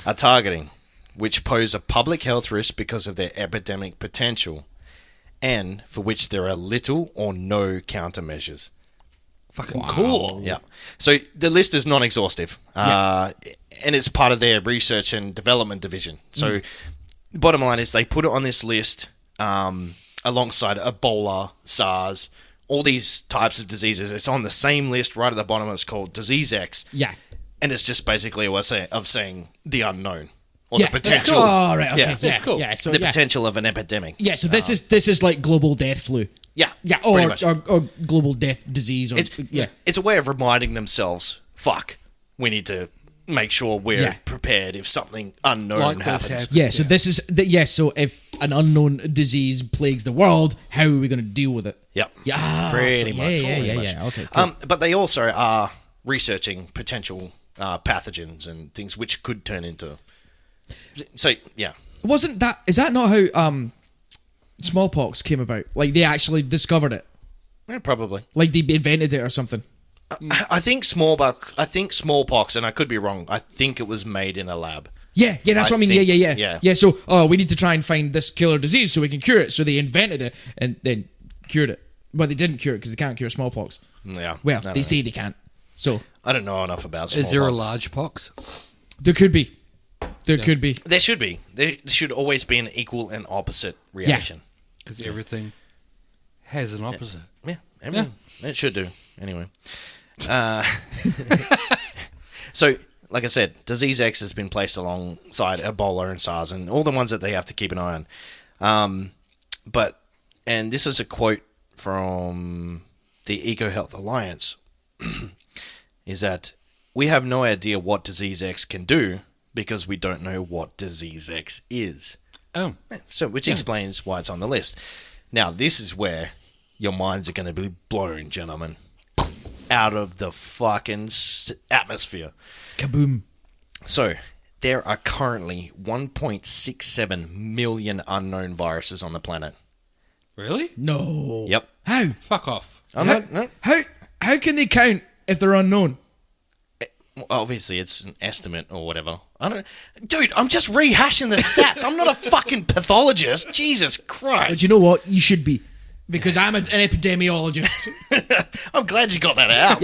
are targeting, which pose a public health risk because of their epidemic potential, and for which there are little or no countermeasures. Fucking cool. Yeah. So the list is non-exhaustive, and it's part of their research and development division. So the bottom line is they put it on this list alongside Ebola, SARS, all these types of diseases. It's on the same list right at the bottom. It's called Disease X. Yeah. And it's just basically a way of saying the unknown. Or the potential. Cool. Oh, right, okay. Yeah. That's cool. Yeah, so, The potential of an epidemic. Yeah, so this is like global death flu. Yeah. Yeah, pretty much. or global death disease. Or, It's a way of reminding themselves, fuck, we need to make sure we're prepared if something unknown happens. So this is so if an unknown disease plagues the world, how are we going to deal with it? Yep. Yeah. Pretty much. Yeah. Okay. Cool. But they also are researching potential pathogens and things which could turn into. So yeah. Is that not how smallpox came about? Like they actually discovered it. Yeah, probably. Like they invented it or something. I think smallpox, and I could be wrong. I think it was made in a lab. Yeah, that's what I mean. Yeah. So, we need to try and find this killer disease so we can cure it. So they invented it and then cured it, but they didn't cure it because they can't cure smallpox. Yeah. Well, they say they can't. So I don't know enough about smallpox. Is there a large pox? There could be. Could be. There should be. There should always be an equal and opposite reaction. Because everything has an opposite. Yeah. It should do. Anyway. So, like I said, Disease X has been placed alongside Ebola and SARS and all the ones that they have to keep an eye on. And this is a quote from the EcoHealth Alliance, is that we have no idea what Disease X can do because we don't know what Disease X is. Oh. So, which explains why it's on the list. Now, this is where your minds are going to be blown, gentlemen. Out of the fucking atmosphere. Kaboom. So, there are currently 1.67 million unknown viruses on the planet. Really? No. Yep. How? Fuck off. How can they count if they're unknown? Obviously, it's an estimate or whatever. Dude, I'm just rehashing the stats. I'm not a fucking pathologist. Jesus Christ. But you know what? You should be. Because I'm an epidemiologist. I'm glad you got that out.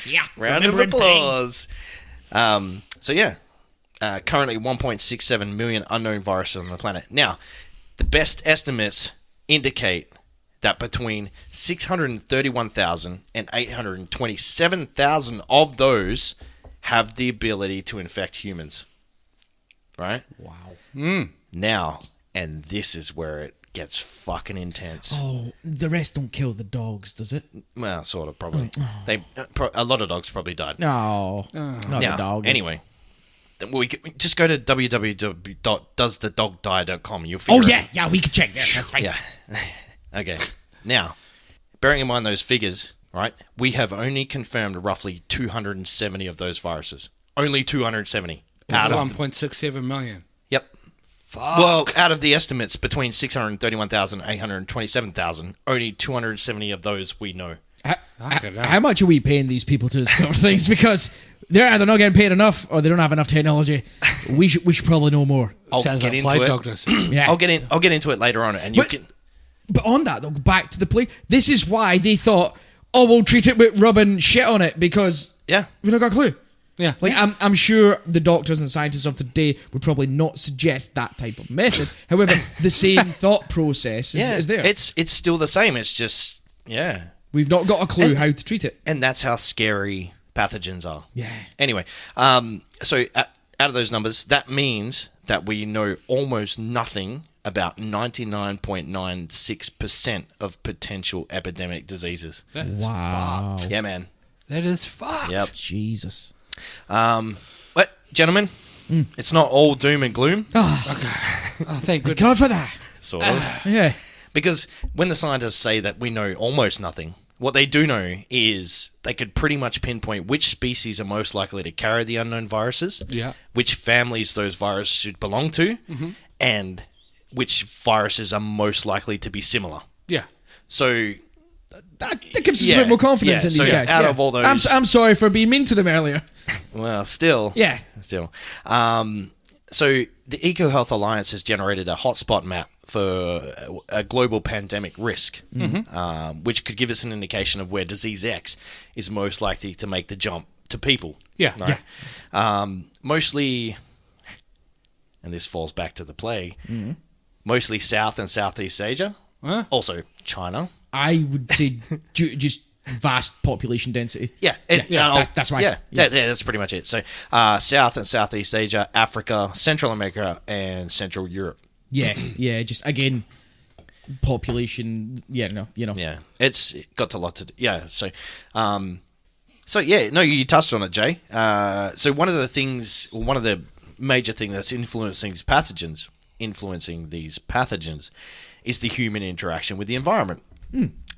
Yeah. Round of applause. Currently 1.67 million unknown viruses on the planet. Now, the best estimates indicate that between 631,000 and 827,000 of those have the ability to infect humans. Right? Wow. Now, and this is where it gets fucking intense. Oh, the rest don't kill the dogs, does it? Well, sort of, probably. A lot of dogs probably died. No, not the dogs. Anyway, we could just go to www.doesthedogdie.com. You'll figure it out. Yeah, we can check that. That's fine. Yeah. Okay. Now, bearing in mind those figures, right? We have only confirmed roughly 270 of those viruses. Only 270 out of 1.67 million. Yep. Fuck. Well, out of the estimates between 631,000 and 827,000, only 270 of those we know. How much are we paying these people to discover things? Because they're either not getting paid enough or they don't have enough technology. We should probably know more. Sounds like plague doctors. Yeah. I'll get into it later on, and But on that, though, back to the plague. This is why they thought, we'll treat it with rubbing shit on it because we've not got a clue. Yeah. Like, I'm sure the doctors and scientists of today would probably not suggest that type of method. However, the same thought process is there. It's still the same. It's just, we've not got a clue how to treat it. And that's how scary pathogens are. Yeah. Anyway, so out of those numbers, that means that we know almost nothing about 99.96% of potential epidemic diseases. That's fucked. Yeah, man. That is fucked. Yep. Jesus. But, gentlemen, it's not all doom and gloom. Okay. Thank goodness. God for that. Sort of. Yeah. Because when the scientists say that we know almost nothing, what they do know is they could pretty much pinpoint which species are most likely to carry the unknown viruses, which families those viruses should belong to, and which viruses are most likely to be similar. Yeah. So that gives us a bit more confidence in these guys. Out of all those, I'm sorry for being mean to them earlier. Well, still. Yeah. Still. So the EcoHealth Alliance has generated a hotspot map for a global pandemic risk, which could give us an indication of where Disease X is most likely to make the jump to people. Yeah. Right? Mostly, and this falls back to the plague, mostly South and Southeast Asia. Huh? Also China. I would say just vast population density. That's right. Yeah, that's pretty much it. So South and Southeast Asia, Africa, Central America, and Central Europe. Yeah, just again, population. Yeah, no, you know. Yeah, it's got a lot to do. Yeah, so So yeah, no, you touched on it, Jay. So one of the major things that's influencing these pathogens is the human interaction with the environment.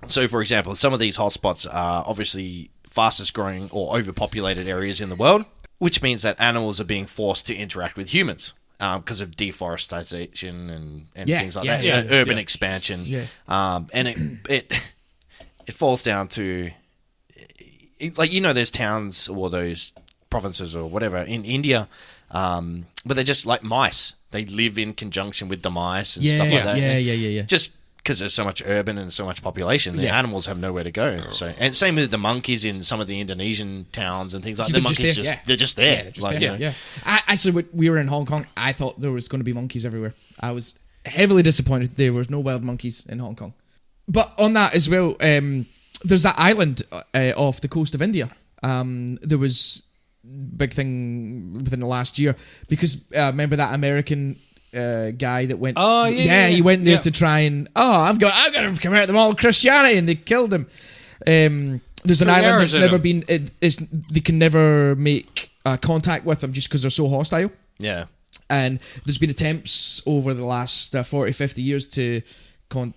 So, for example, some of these hotspots are obviously fastest growing or overpopulated areas in the world, which means that animals are being forced to interact with humans because of deforestation and things like that, urban expansion. Yeah. And it falls down to, like, there's towns or those provinces or whatever in India, but they're just like mice. They live in conjunction with the mice and stuff like that. Yeah. Just because there's so much urban and so much population, the animals have nowhere to go. So, and same with the monkeys in some of the Indonesian towns and things like that. The monkeys they're just there. Actually, when we were in Hong Kong, I thought there was going to be monkeys everywhere. I was heavily disappointed there was no wild monkeys in Hong Kong. But on that as well, there's that island off the coast of India. There was big thing within the last year because remember that American guy that went. Oh yeah, he went there to try and I've got to convert them all to Christianity, and they killed him. There's an island that's never been. They can never make contact with them just because they're so hostile. Yeah, and there's been attempts over the last 40, 50 years to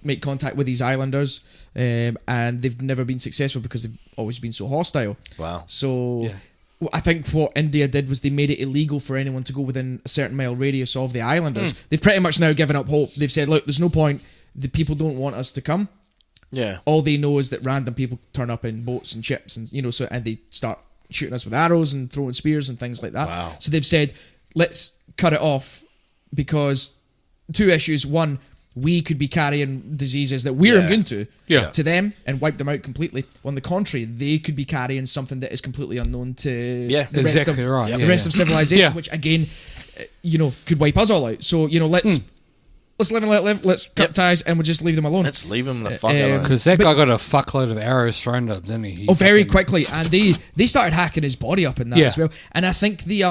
make contact with these islanders, and they've never been successful because they've always been so hostile. Wow. So. Yeah. Well, I think what India did was they made it illegal for anyone to go within a certain mile radius of the islanders. They've pretty much now given up hope. They've said, look, there's no point. The people don't want us to come. Yeah. All they know is that random people turn up in boats and ships and and they start shooting us with arrows and throwing spears and things like that. Wow. So they've said, let's cut it off because two issues. One, we could be carrying diseases that we're immune to them and wipe them out completely. On the contrary, they could be carrying something that is completely unknown to the rest of civilization, which again, could wipe us all out. So, let's live and let live. Let's cut ties and we'll just leave them alone. Let's leave them the fuck alone. Because that guy got a fuckload of arrows thrown at him, didn't he? Very quickly, and they started hacking his body up in that as well. And I think the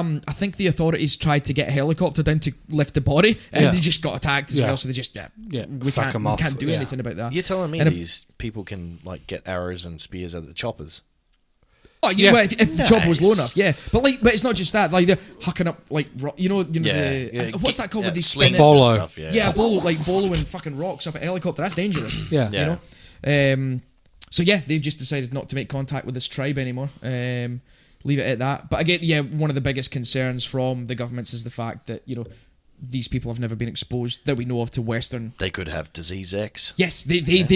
authorities tried to get a helicopter down to lift the body, and they just got attacked as well. So they just we can't do anything about that. You're telling me these people can get arrows and spears at the choppers? Oh, well, if the chopper was low enough, but it's not just that. Like they're hucking up what's that called with these spin bolo stuff? Boloing fucking rocks up at a helicopter. That's dangerous. So they've just decided not to make contact with this tribe anymore. Leave it at that. But again, one of the biggest concerns from the governments is the fact that these people have never been exposed that we know of to Western. They could have disease X. Yes, they could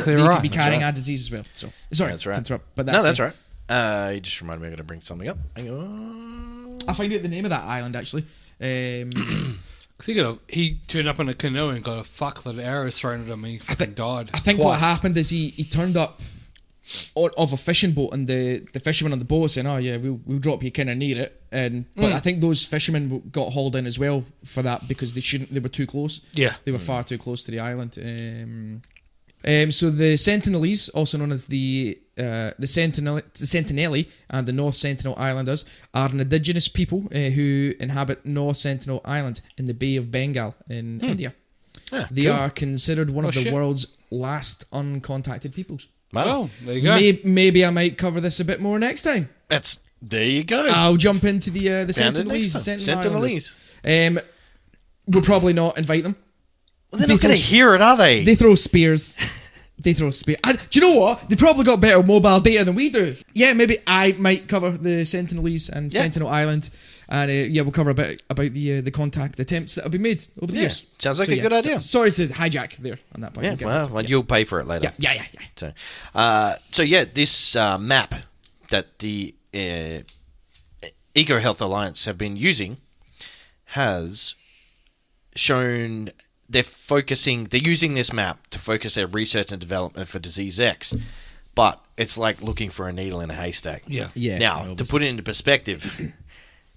could be carrying our disease as well. So sorry to interrupt, but that's right. You just reminded me I'm going to bring something up. Hang on. I'll find out the name of that island, actually. He turned up in a canoe and got a fuckload of arrows thrown at him and he fucking died. I think what happened is he turned up of a fishing boat and the fishermen on the boat saying, we'll drop you kind of near it. But I think those fishermen got hauled in as well for that because they were too close. Yeah. They were far too close to the island. So the Sentinelese, also known as the Sentinelli and the North Sentinel Islanders, are an indigenous people who inhabit North Sentinel Island in the Bay of Bengal in India. They are considered one of the world's last uncontacted peoples. Wow, there you go. Maybe I might cover this a bit more next time. There you go. I'll jump into the Sentinelese. We'll probably not invite them. Well, they're not going to hear it, are they? They throw spears. Do you know what? They probably got better mobile data than we do. Yeah, maybe I might cover the Sentinelese and Sentinel Island. And we'll cover a bit about the contact attempts that have been made over the years. Sounds like a good idea. Sorry to hijack there on that point. Yeah, you'll pay for it later. Yeah. So this map that the Eco Health Alliance have been using has shown they're using this map to focus their research and development for disease X, but it's like looking for a needle in a haystack. Yeah. Now, to put it into perspective,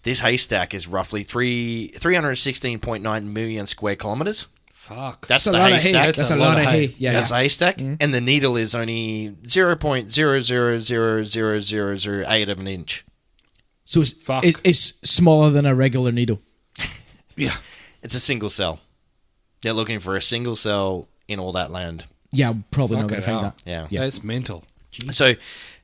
this haystack is roughly 316.9 million square kilometers. Fuck. That's the haystack. That's a lot of hay. Yeah, that's a haystack. Mm-hmm. And the needle is only 0.000008 of an inch. So it's smaller than a regular needle. Yeah. It's a single cell. They're looking for a single cell in all that land. Yeah, probably not going to find that. Yeah. It's mental. Jeez. So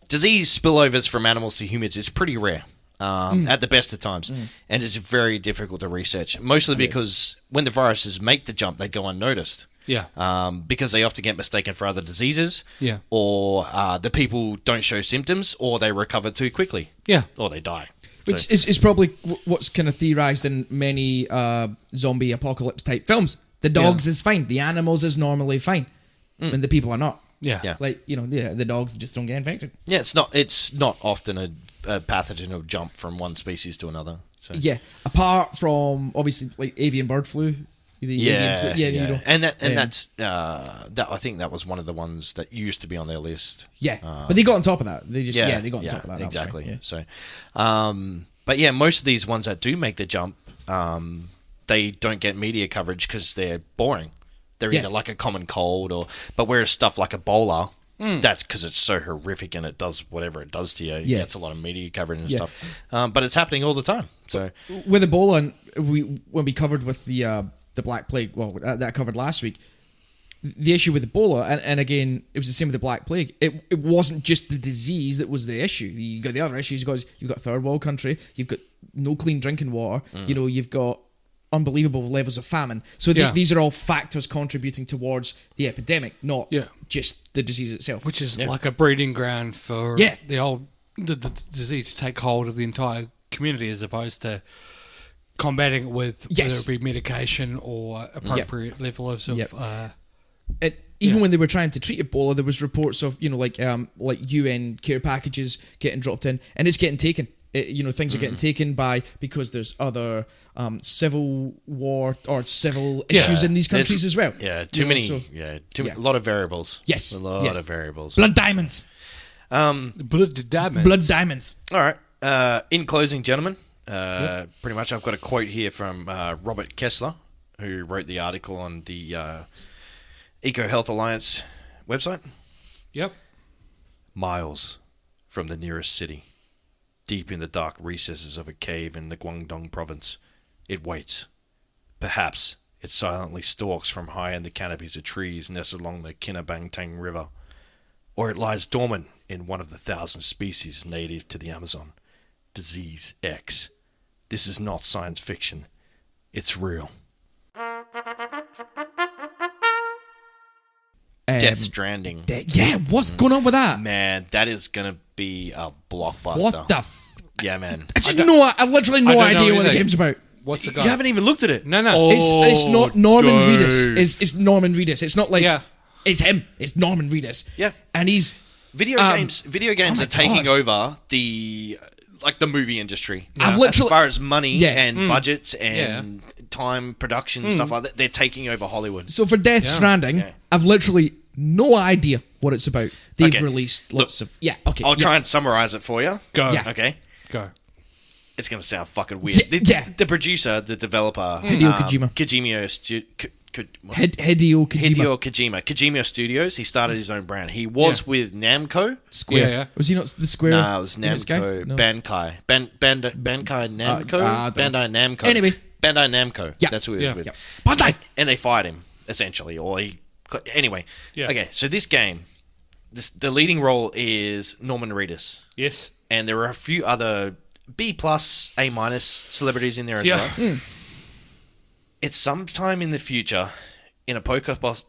disease spillovers from animals to humans is pretty rare. At the best of times, and it's very difficult to research. Mostly because when the viruses make the jump, they go unnoticed. Yeah. Because they often get mistaken for other diseases. Yeah. Or the people don't show symptoms, or they recover too quickly. Yeah. Or they die. Which is probably what's kind of theorized in many zombie apocalypse type films. The dogs is fine. The animals is normally fine, and the people are not. Yeah. Like the dogs just don't get infected. Yeah, it's not often a pathogen will jump from one species to another. So. Yeah, apart from obviously like avian bird flu. Avian flu. You know, and that's that. I think that was one of the ones that used to be on their list. Yeah, but they got on top of that. They just they got on top of that. Exactly. Right. So, but yeah, most of these ones that do make the jump, they don't get media coverage because they're boring. They're either like a common cold but whereas stuff like Ebola. That's because it's so horrific and it does whatever it does to you. It gets a lot of media coverage and stuff. But it's happening all the time. So with Ebola, when we covered with the Black Plague, well, that covered last week, the issue with Ebola, and again, it was the same with the Black Plague. It wasn't just the disease that was the issue. You got the other issues because you've got third world country, you've got no clean drinking water, you've got unbelievable levels of famine. So these are all factors contributing towards the epidemic, not just the disease itself. Which is like a breeding ground for the disease to take hold of the entire community as opposed to combating it with whether it be medication or appropriate levels of... Even when they were trying to treat Ebola, there was reports of, like UN care packages getting dropped in, and it's getting taken. Things are getting taken because there's other civil war or civil issues in these countries as well. Yeah, a lot of variables. Yes. A lot of variables. Blood diamonds. Blood diamonds. Blood diamonds. All right. In closing, gentlemen, pretty much I've got a quote here from Robert Kessler, who wrote the article on the Eco Health Alliance website. Yep. Miles from the nearest city, deep in the dark recesses of a cave in the Guangdong province, it waits. Perhaps it silently stalks from high in the canopies of trees nestled along the Kinabangtang River, or it lies dormant in one of the 1,000 species native to the Amazon. Disease X. This is not science fiction. It's real. Death Stranding. What's going on with that? Man, that is going to be a blockbuster. What the yeah, man. I literally no idea what the game's about. What's the guy? You haven't even looked at it. No. It's not Norman Reedus. It's Norman Reedus. It's not like it's him. It's Norman Reedus. Yeah. And he's Video games are taking over the movie industry. I've literally, as far as money and budgets and time, production, stuff like that, they're taking over Hollywood. So for Death Stranding, I've literally no idea what it's about. They've released lots of... Yeah, okay. I'll try and summarize it for you. Go. Yeah. Okay. Go. It's going to sound fucking weird. The producer, the developer... Hideo Kojima. Hideo Kojima. Kojima Studios. He started his own brand. He was with Namco. Square. Yeah. Was he not the Square? No, it was Namco. No. Bankai. Bankai Namco? Bandai Namco. Anyway. Bandai Namco. Yeah. That's who he was with. Yeah. Bandai! And they fired him, essentially. Anyway. Yeah. Okay, so this game, the leading role is Norman Reedus. Yes. And there are a few other B+, A- celebrities in there as well. It's sometime in the future in a Pokemon?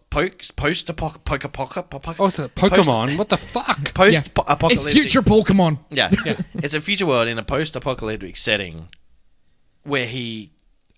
What the fuck? Post-apocalyptic... It's future Pokemon. Yeah. It's a future world in a post-apocalyptic setting where he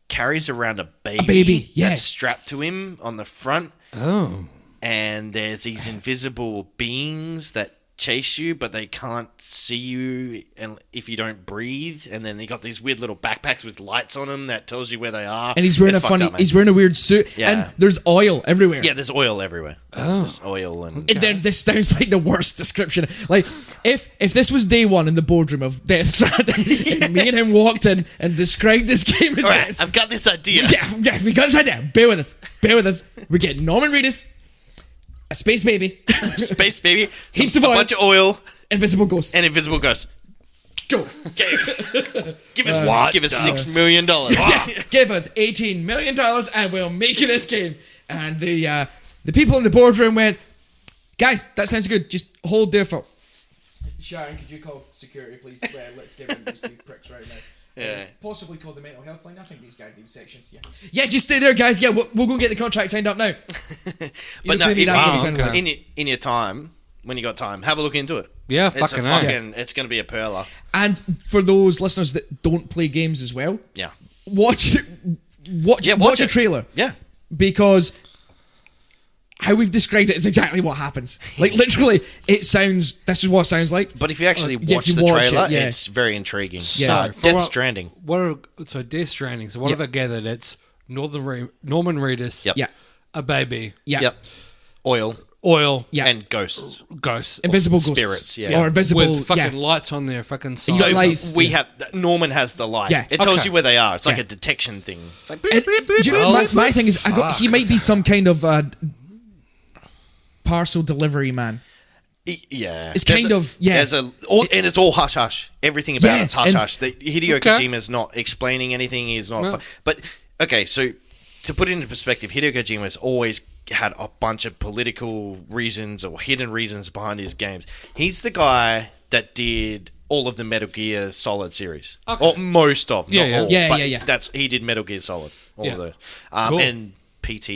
carries around a baby that's strapped to him on the front. Oh. And there's these invisible beings that chase you, but they can't see you and if you don't breathe. And then they got these weird little backpacks with lights on them that tells you where they are. And he's wearing he's wearing a weird suit. Yeah. And there's oil everywhere. Yeah, there's oil everywhere. There's just oil and then this sounds like the worst description. Like if this was day one in the boardroom of Death Stranding, and me and him walked in and described this game as this. I've got this idea. Yeah, we got this idea. Bear with us. We get Norman Reedus, a space baby, heaps of oil, a bunch of oil, invisible ghosts, and invisible ghosts. Go. Give us $6 million. Give us $18 million and we'll make you this game. And the people in the boardroom went, guys, that sounds good. Just hold there for Sharon, could you call security, please? Let's get rid of these two pricks right now. Yeah. Possibly call the mental health line. I think these guys need sections. Yeah, just stay there, guys. Yeah, we'll go get the contract signed up now. But no, okay. in your time, when you got time, have a look into it. Yeah, it's it's going to be a perler. And for those listeners that don't play games as well, yeah, watch a trailer. Yeah, because how we've described it is exactly what happens. Like literally, this is what it sounds like. But if you actually watch the trailer, it's very intriguing. Yeah, Death Stranding. Death Stranding. So what have I gathered? It's Norman Reedus. Yep. Yeah. A baby. Yeah. Yep. Oil. Yeah. And ghosts. Invisible spirits. Ghosts. Yeah. Or invisible. With fucking lights on their fucking side. You got lights. Norman has the light. Yeah. It tells you where they are. It's like a detection thing. It's like And, do you know, my thing is, he might be some kind of parcel delivery man. Yeah, it's and it's all hush hush. Everything about it's hush hush. Hideo Kojima's not explaining anything. He's not. But okay, so to put it into perspective, Hideo Kojima's always had a bunch of political reasons or hidden reasons behind his games. He's the guy that did all of the Metal Gear Solid series, or most of, not all. Yeah. He did Metal Gear Solid, all of those, cool. and PT.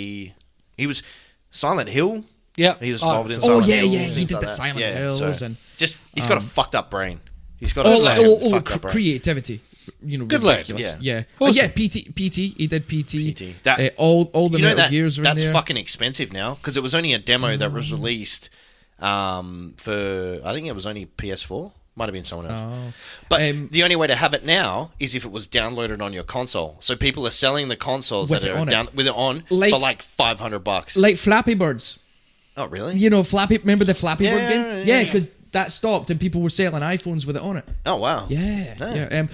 He was Silent Hill. Yeah, he was involved in Silent Hill. He did the Silent Hills, and he's got a fucked up brain. He's got all creativity. You know, good ridiculous. lad. Yeah. Awesome. PT. He did PT. That, all the Metal Gears are in there. That's fucking expensive now because it was only a demo that was released for, I think it was only PS4. Might have been someone else. But the only way to have it now is if it was downloaded on your console. So people are selling the consoles with it on for like $500. Like Flappy Birds. Oh, really? You know, remember the Flappy Bird game? Yeah, because that stopped and people were selling iPhones with it on it. Oh, wow. Yeah.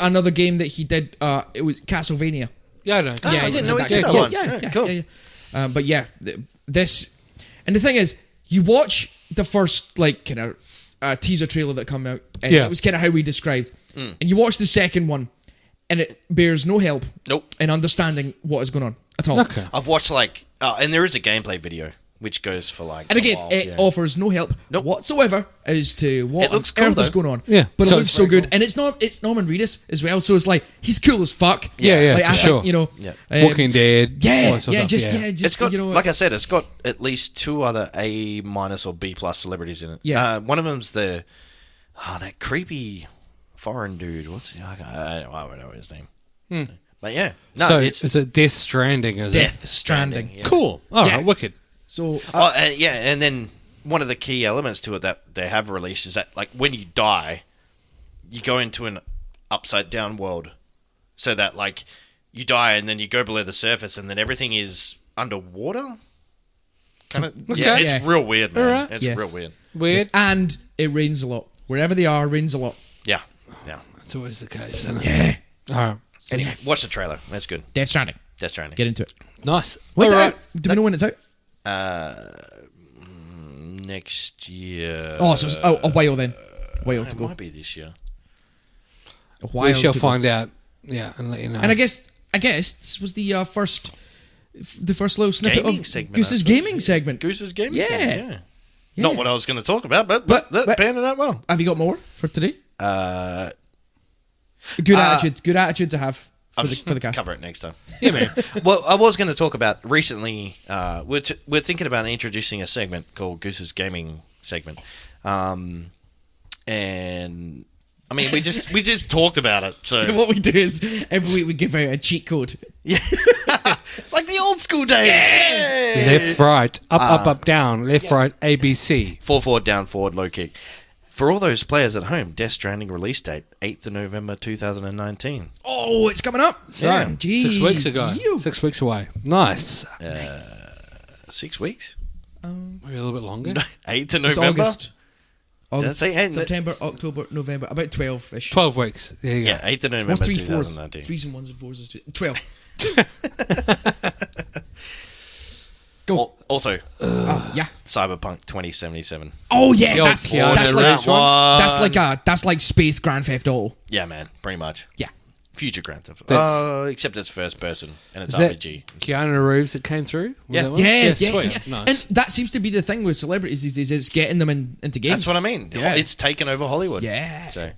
Another game that he did, it was Castlevania. Yeah, I know. I didn't know he did that one. Yeah, cool. Yeah. But yeah, this... And the thing is, you watch the first, like, kind of teaser trailer that come out, and it was kind of how we described. And you watch the second one, and it bears no help in understanding what is going on at all. Okay. I've watched, like... and there is a gameplay video, which goes for, like, and again, it offers no help whatsoever as to what on earth is going on. Yeah. But it looks so good. Cool. And it's Norman Reedus as well, so it's like, he's cool as fuck. Yeah, like, I sure. think, you know... Walking Dead. Just it's got, you know... Like I said, it's got at least 2 other A- or B+ celebrities in it. Yeah. One of them's that creepy foreign dude. I don't know his name. But yeah. No, so it's a Death Stranding, is it? Death Stranding. Yeah. Cool. All right, wicked. So, and then one of the key elements to it that they have released is that, like, when you die, you go into an upside down world, so that, like, you die and then you go below the surface and then everything is underwater. Kind of, it's real weird, man. Right. It's real weird. Weird, and it rains a lot. Wherever they are, rains a lot. Yeah. That's always the case, isn't it? Yeah. All right. Anyway, watch the trailer. That's good. Death Stranding. Get into it. Nice. When's it out? Do we know when it's out? Next year. Oh, so it's a while then. It might be this year. A while. We shall find out. Yeah, and let you know. And I guess this was the first little snippet gaming of segment, Goose's gaming segment. Goose's gaming segment. Yeah. Not what I was going to talk about, but that panned it out well. Have you got more for today? Good attitude. Good attitude to have for the cast. Cover it next time. Yeah, man. Well, I was going to talk about recently. We're thinking about introducing a segment called Goose's Gaming Segment, and I mean we just talked about it. So what we do is every week we give out a cheat code. Yeah, like the old school days. Yeah. Left, right, up, down. Left, right, ABC. Forward, down, forward, low kick. For all those players at home, Death Stranding release date, 8th of November 2019. Oh, it's coming up. So, 6 weeks ago. 6 weeks away. Nice. 6 weeks? Maybe a little bit longer. 8th of November? August, September, That's... October, November. About 12-ish. 12 weeks. There you go. Yeah, 8th of November 2019. 3s and 1s and 4s and 12. Go. Also, yeah, Cyberpunk 2077. Oh yeah, that's like that's like Space Grand Theft Auto. Yeah, man, pretty much. Yeah. Future Grand Theft Auto. Except it's first person and it's RPG. Keanu Reeves that came through? Yeah. Sweet. Nice. And that seems to be the thing with celebrities these days, is getting them into games. That's what I mean. Yeah. It's taken over Hollywood. Yeah. So,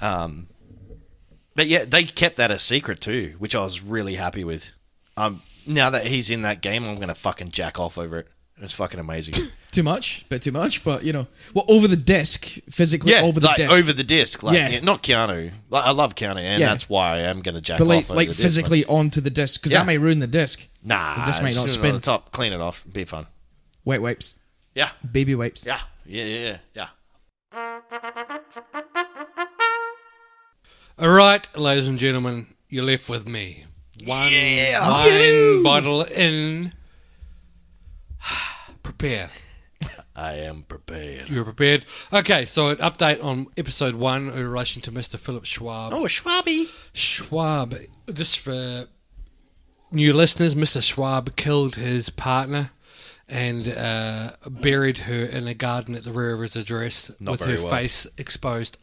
but yeah, they kept that a secret too, which I was really happy with. Now that he's in that game, I'm going to fucking jack off over it. It's fucking amazing. Too much, but over the disc, physically over the disc. Over the disc. Not Keanu. I love Keanu, and that's why I am going to jack off over the disc. Physically onto the disc, because that may ruin the disc. Nah, the disc might not spin. On the top, clean it off, be fun. Wet wipes. Yeah. Baby wipes. Yeah. All right, ladies and gentlemen, you're left with me. One bottle in. Prepare. I am prepared. You're prepared. Okay, so an update on episode 1 in relation to Mr. Philip Schwab. Oh, Schwabby. Schwab. This for new listeners, Mr. Schwab killed his partner and buried her in a garden at the rear of his address with her face exposed.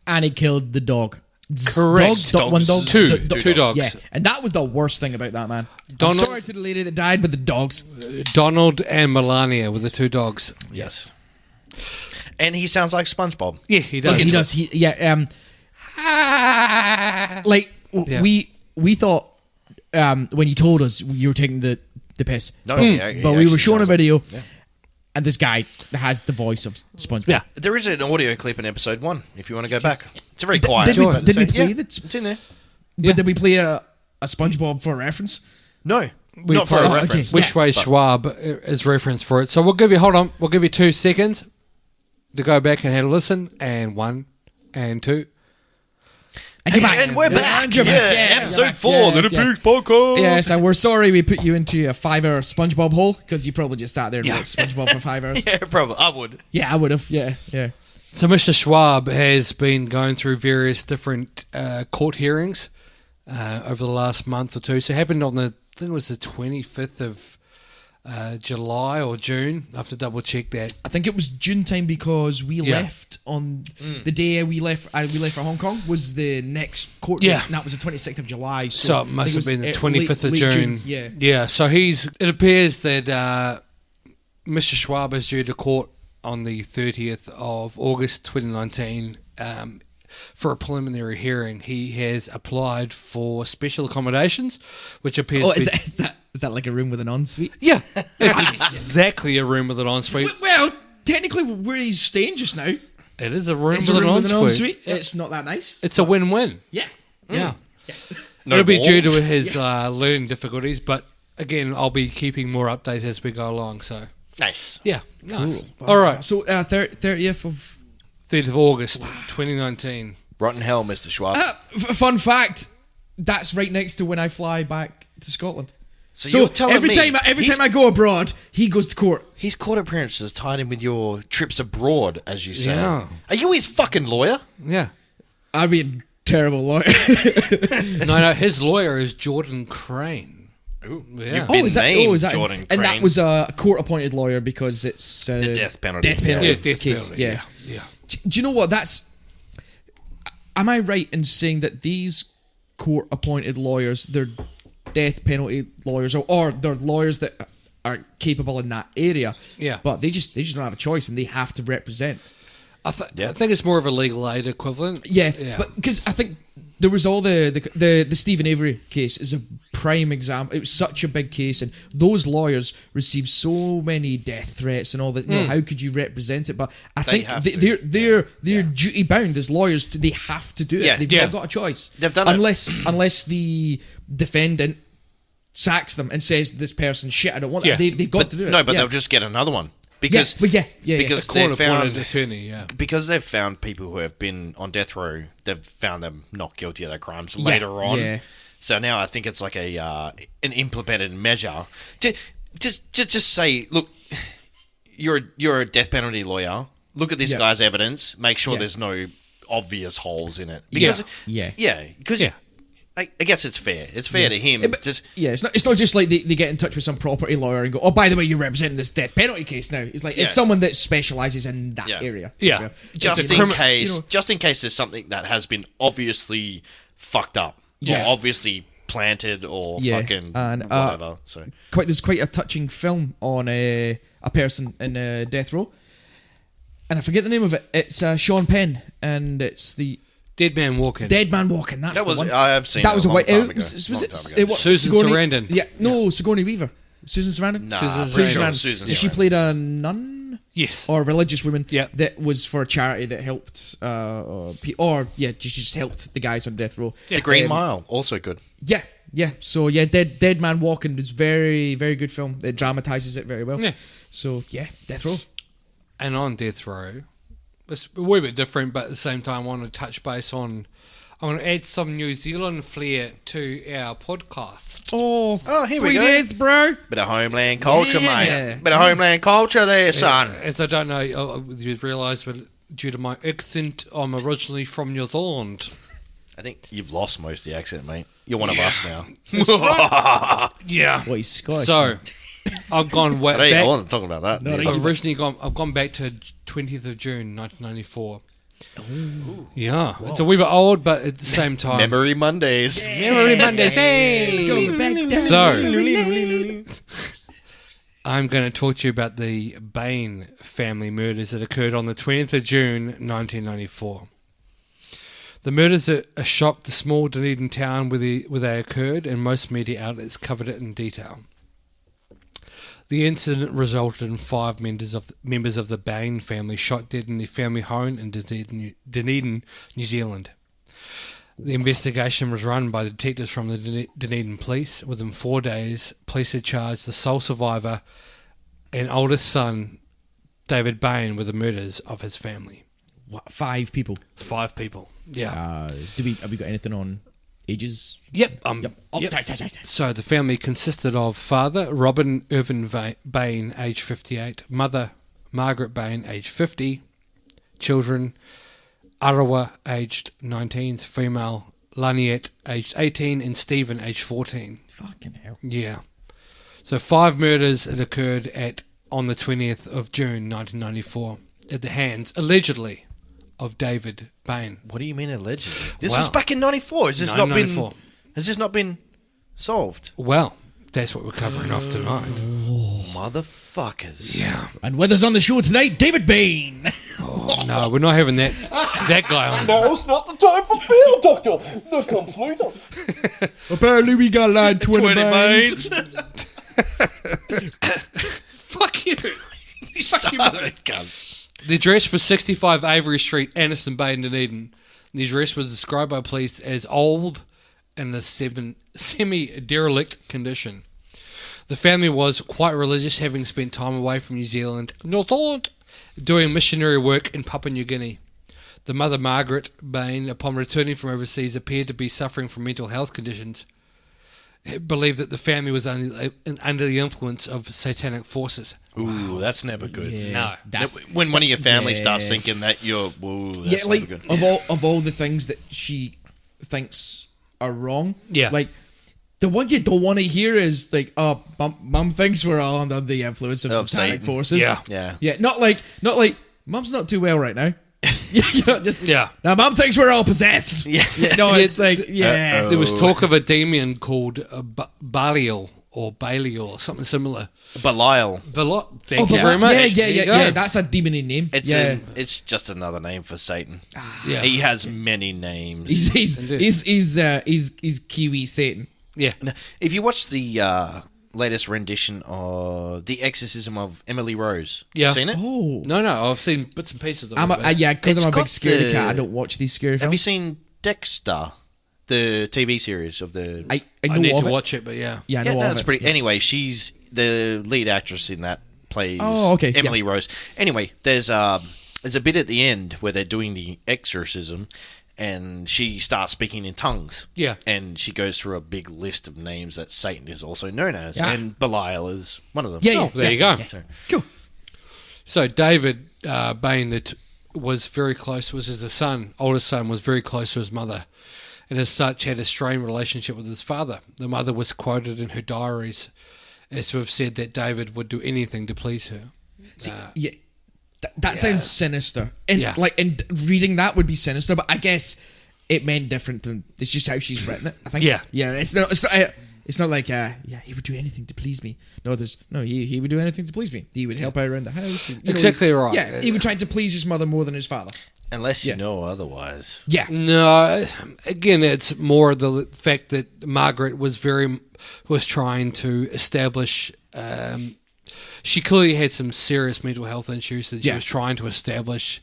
And he killed the dog. Correct. One dog. Two dogs. Yeah, and that was the worst thing about that, man. I'm sorry to the lady that died, but the dogs. Donald and Melania were the 2 dogs. Yes. And he sounds like SpongeBob. Yeah, he does. He does. We thought when you told us you were taking the piss. No, but we were showing a video. Yeah. And this guy has the voice of SpongeBob. Yeah. There is an audio clip in episode 1, if you want to go back. It's a very quiet. Did we play that? It's in there. But did we play a SpongeBob for a reference? No. Not for a reference. Okay. Which way Schwab is reference for it. So we'll give you 2 seconds to go back and have a listen. And 1 and 2. And we're back. Episode 4, Little Pigs Podcast. Yes, and we're sorry we put you into a 5-hour SpongeBob hole, because you probably just sat there and watched SpongeBob for 5 hours. Yeah, probably. I would. Yeah, I would have. Yeah. So Mr. Schwab has been going through various different court hearings over the last month or two. So it happened on I think it was the 25th of July or June. I have to double check that. I think it was June time, because we left on the day we left for Hong Kong was the next court date, and that was the 26th of July. So it must have been the 25th of June. Yeah. So it appears that Mr. Schwab is due to court on the 30th of August 2019 for a preliminary hearing. He has applied for special accommodations, which appears to be... Is that like a room with an ensuite? Yeah, it's exactly a room with an ensuite. Well, technically, where he's staying just now, it is a room with an ensuite. It's not that nice. It's a win-win. Yeah. It'll be due to his learning difficulties, but again, I'll be keeping more updates as we go along. So nice. Yeah, nice. Cool. All right. So 30th of August, 2019. Rotten hell, Mr. Schwab. Fun fact: that's right next to when I fly back to Scotland. So you're telling every time I go abroad, he goes to court. His court appearances tied in with your trips abroad, as you say. Yeah. Are you his fucking lawyer? Yeah. I'd be a terrible lawyer. No, his lawyer is Jordan Crane. Ooh, yeah. Is that Jordan Crane? And that was a court-appointed lawyer because it's the death penalty. Death penalty. Yeah, death case. penalty. Yeah. Do you know what? Am I right in saying that these court-appointed lawyers, they're death penalty lawyers, or they're lawyers that are capable in that area? Yeah. But they just don't have a choice, and they have to represent. I think it's more of a legal aid equivalent. Yeah. But because I think there was all the Stephen Avery case is a prime example. It was such a big case, and those lawyers received so many death threats and all that. You know, how could you represent it? But I think they're duty bound as lawyers. They have to do it. They've got a choice. They've done unless the defendant sacks them and says this person's shit. I don't want that. They've got to do it. No, but they'll just get another one. Because because they've found attorney, because they've found people who have been on death row, they've found them not guilty of their crimes later on. Yeah. So now I think it's like an implemented measure to just say, look, you're a death penalty lawyer. Look at this guy's evidence. Make sure there's no obvious holes in it. Because I guess it's fair. It's fair to him. It's not just like they get in touch with some property lawyer and go, oh, by the way, you're representing this death penalty case now. It's like it's someone that specialises in that area. Yeah. Just in case there's something that has been obviously fucked up. or obviously planted or fucking and, whatever. So there's quite a touching film on a person in death row, and I forget the name of it. It's Sean Penn, and it's the Dead Man Walking. Dead Man Walking. That's that was the one. I have seen that was a white. It was Susan Sarandon. Yeah, no, Sigourney Weaver. Susan Sarandon. Nah, Susan Sarandon. Susan. She played a nun. Yes. Or a religious woman. Yeah. That was for a charity that helped, just helped the guys on death row. Yeah. The Green Mile, also good. Yeah. Yeah. So yeah, Dead Man Walking is very, very good film. It dramatizes it very well. Yeah. So yeah, death row. And on death row, it's a wee bit different, but at the same time, I want to touch base on. I want to add some New Zealand flair to our podcast. Oh, here we sweet go. as, bro. Bit of homeland culture, mate. Bit of homeland culture there, son. As I don't know, you've realised, but due to my accent, I'm originally from New Zealand. I think you've lost most of the accent, mate. You're one of us now. Yeah. Well, he's Scottish. So, I've gone way back. I wasn't talking about that. I've gone back to 20th of June, 1994. Ooh. Yeah, it's a wee bit old, but at the same time, Memory Mondays. Memory Mondays. Hey, go back down. So, I'm going to talk to you about the Bain family murders that occurred on the 20th of June, 1994. The murders shocked the small Dunedin town where they occurred, and most media outlets covered it in detail. The incident resulted in 5 members of the Bain family shot dead in their family home in Dunedin, New Zealand. The investigation was run by detectives from the Dunedin police. Within 4 days, police had charged the sole survivor and oldest son, David Bain, with the murders of his family. What, 5 people? 5 people, yeah. Have we got anything on ages? Yep. Sorry. So the family consisted of father Robin Irvin Bain, age 58, mother Margaret Bain, age 50, children Arawa, aged 19, female Laniette, aged 18, and Stephen, aged 14. Fucking hell. Yeah. So 5 murders had occurred on the 20th of June 1994 at the hands, allegedly, of David Bain. What do you mean allegedly? This was back in 94. Has this not been solved? Well, that's what we're covering off tonight. Oh, motherfuckers. Yeah. And with us on the show tonight, David Bain. Oh, no, we're not having that guy on. No, it's not the time for field, Doctor. No, comes later. Apparently we got like 20 Bains. Fuck you. You son of a gun. The address was 65 Avery Street, Anderson Bay, Dunedin. The address was described by police as old and in a semi-derelict condition. The family was quite religious, having spent time away from New Zealand, doing missionary work in Papua New Guinea. The mother, Margaret Bain, upon returning from overseas, appeared to be suffering from mental health conditions. It believed that the family was under the influence of satanic forces. Ooh, that's never good. Yeah. No. When one of your family starts thinking that that's never good. Of all the things that she thinks are wrong, yeah. Like, the one you don't want to hear is like, oh, mum thinks we're all under the influence of satanic forces. Yeah. Not like, mum's not too well right now. Yeah. Now, mum thinks we're all possessed. Yeah. No, it's like, yeah. There was talk of a demon called Belial or Belial or something similar. Belial. Thank you very much. Yeah. That's a demon name. It's just another name for Satan. Yeah. He has many names. He's Kiwi Satan. Yeah. If you watch the latest rendition of The Exorcism of Emily Rose, yeah. Seen it? Oh. No, I've seen bits and pieces of it. Because I'm a big scary cat, I don't watch these scary films. Have you seen Dexter, the TV series of the... I need to watch it, but yeah. Yeah, I know that's pretty... Anyway, she's the lead actress in that, plays Emily Rose. Anyway, there's a bit at the end where they're doing the exorcism, and she starts speaking in tongues. Yeah. And she goes through a big list of names that Satan is also known as. Yeah. And Belial is one of them. Yeah. There you go. Yeah. Cool. So David Bain was very close, was his oldest son, was very close to his mother. And as such had a strained relationship with his father. The mother was quoted in her diaries as to have said that David would do anything to please her. That sounds sinister. And reading that would be sinister, but I guess it meant different than it's just how she's written it. I think. Yeah. Yeah. It's not like he would do anything to please me. He would do anything to please me. He would help out around the house. Exactly right. Yeah, he would try to please his mother more than his father. Unless you know otherwise. Yeah. No, again, it's more the fact that Margaret was trying to establish. She clearly had some serious mental health issues that she was trying to establish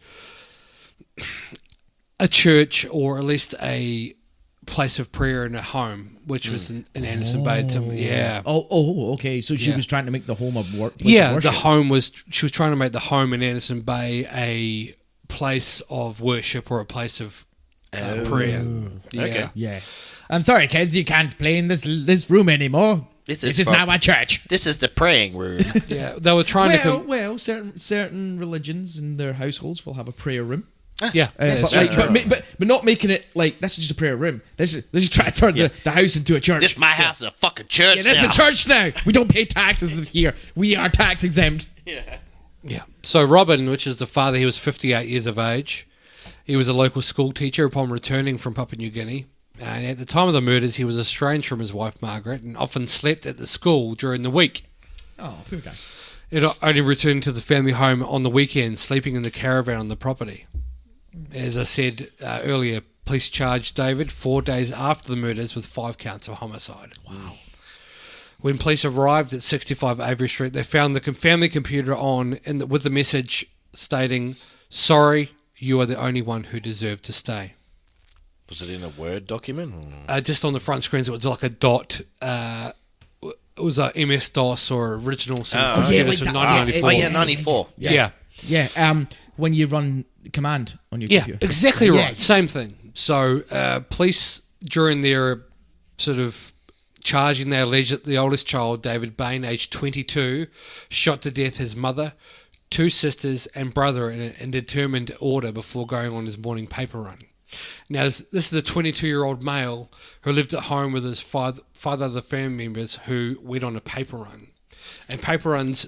a church, or at least a place of prayer in a home, which was in Anderson Bay. Okay. So she was trying to make the home a work. She was trying to make the home in Anderson Bay a place of worship or a place of prayer. Okay. Yeah. I'm sorry, kids, you can't play in this room anymore. This is now a church. This is the praying room. Yeah, they were trying to. Certain religions in their households will have a prayer room. Yeah, but not making it like this is just a prayer room. This is trying to turn the house into a church. This my house is a fucking church. Yeah, that's the church now. We don't pay taxes here. We are tax exempt. Yeah. So Robin, which is the father, he was 58 years of age. He was a local school teacher upon returning from Papua New Guinea. And at the time of the murders, he was estranged from his wife Margaret and often slept at the school during the week. Oh, poor guy. It only returned to the family home on the weekend, sleeping in the caravan on the property. As I said earlier, police charged David 4 days after the murders with 5 counts of homicide. Wow. When police arrived at 65 Avery Street, they found the family computer on with the message stating, "Sorry, you are the only one who deserved to stay." Was it in a Word document? Just on the front screens, it was like a dot. It was a MS-DOS or original. 1994. 94. Yeah. When you run command on your computer. Yeah, exactly right. Same thing. So police, during their sort of charging, they alleged that the oldest child, David Bain, aged 22, shot to death his mother, 2 sisters and brother in determined order before going on his morning paper run. Now, this is a 22-year-old male who lived at home with his 5 other family members who went on a paper run. And paper runs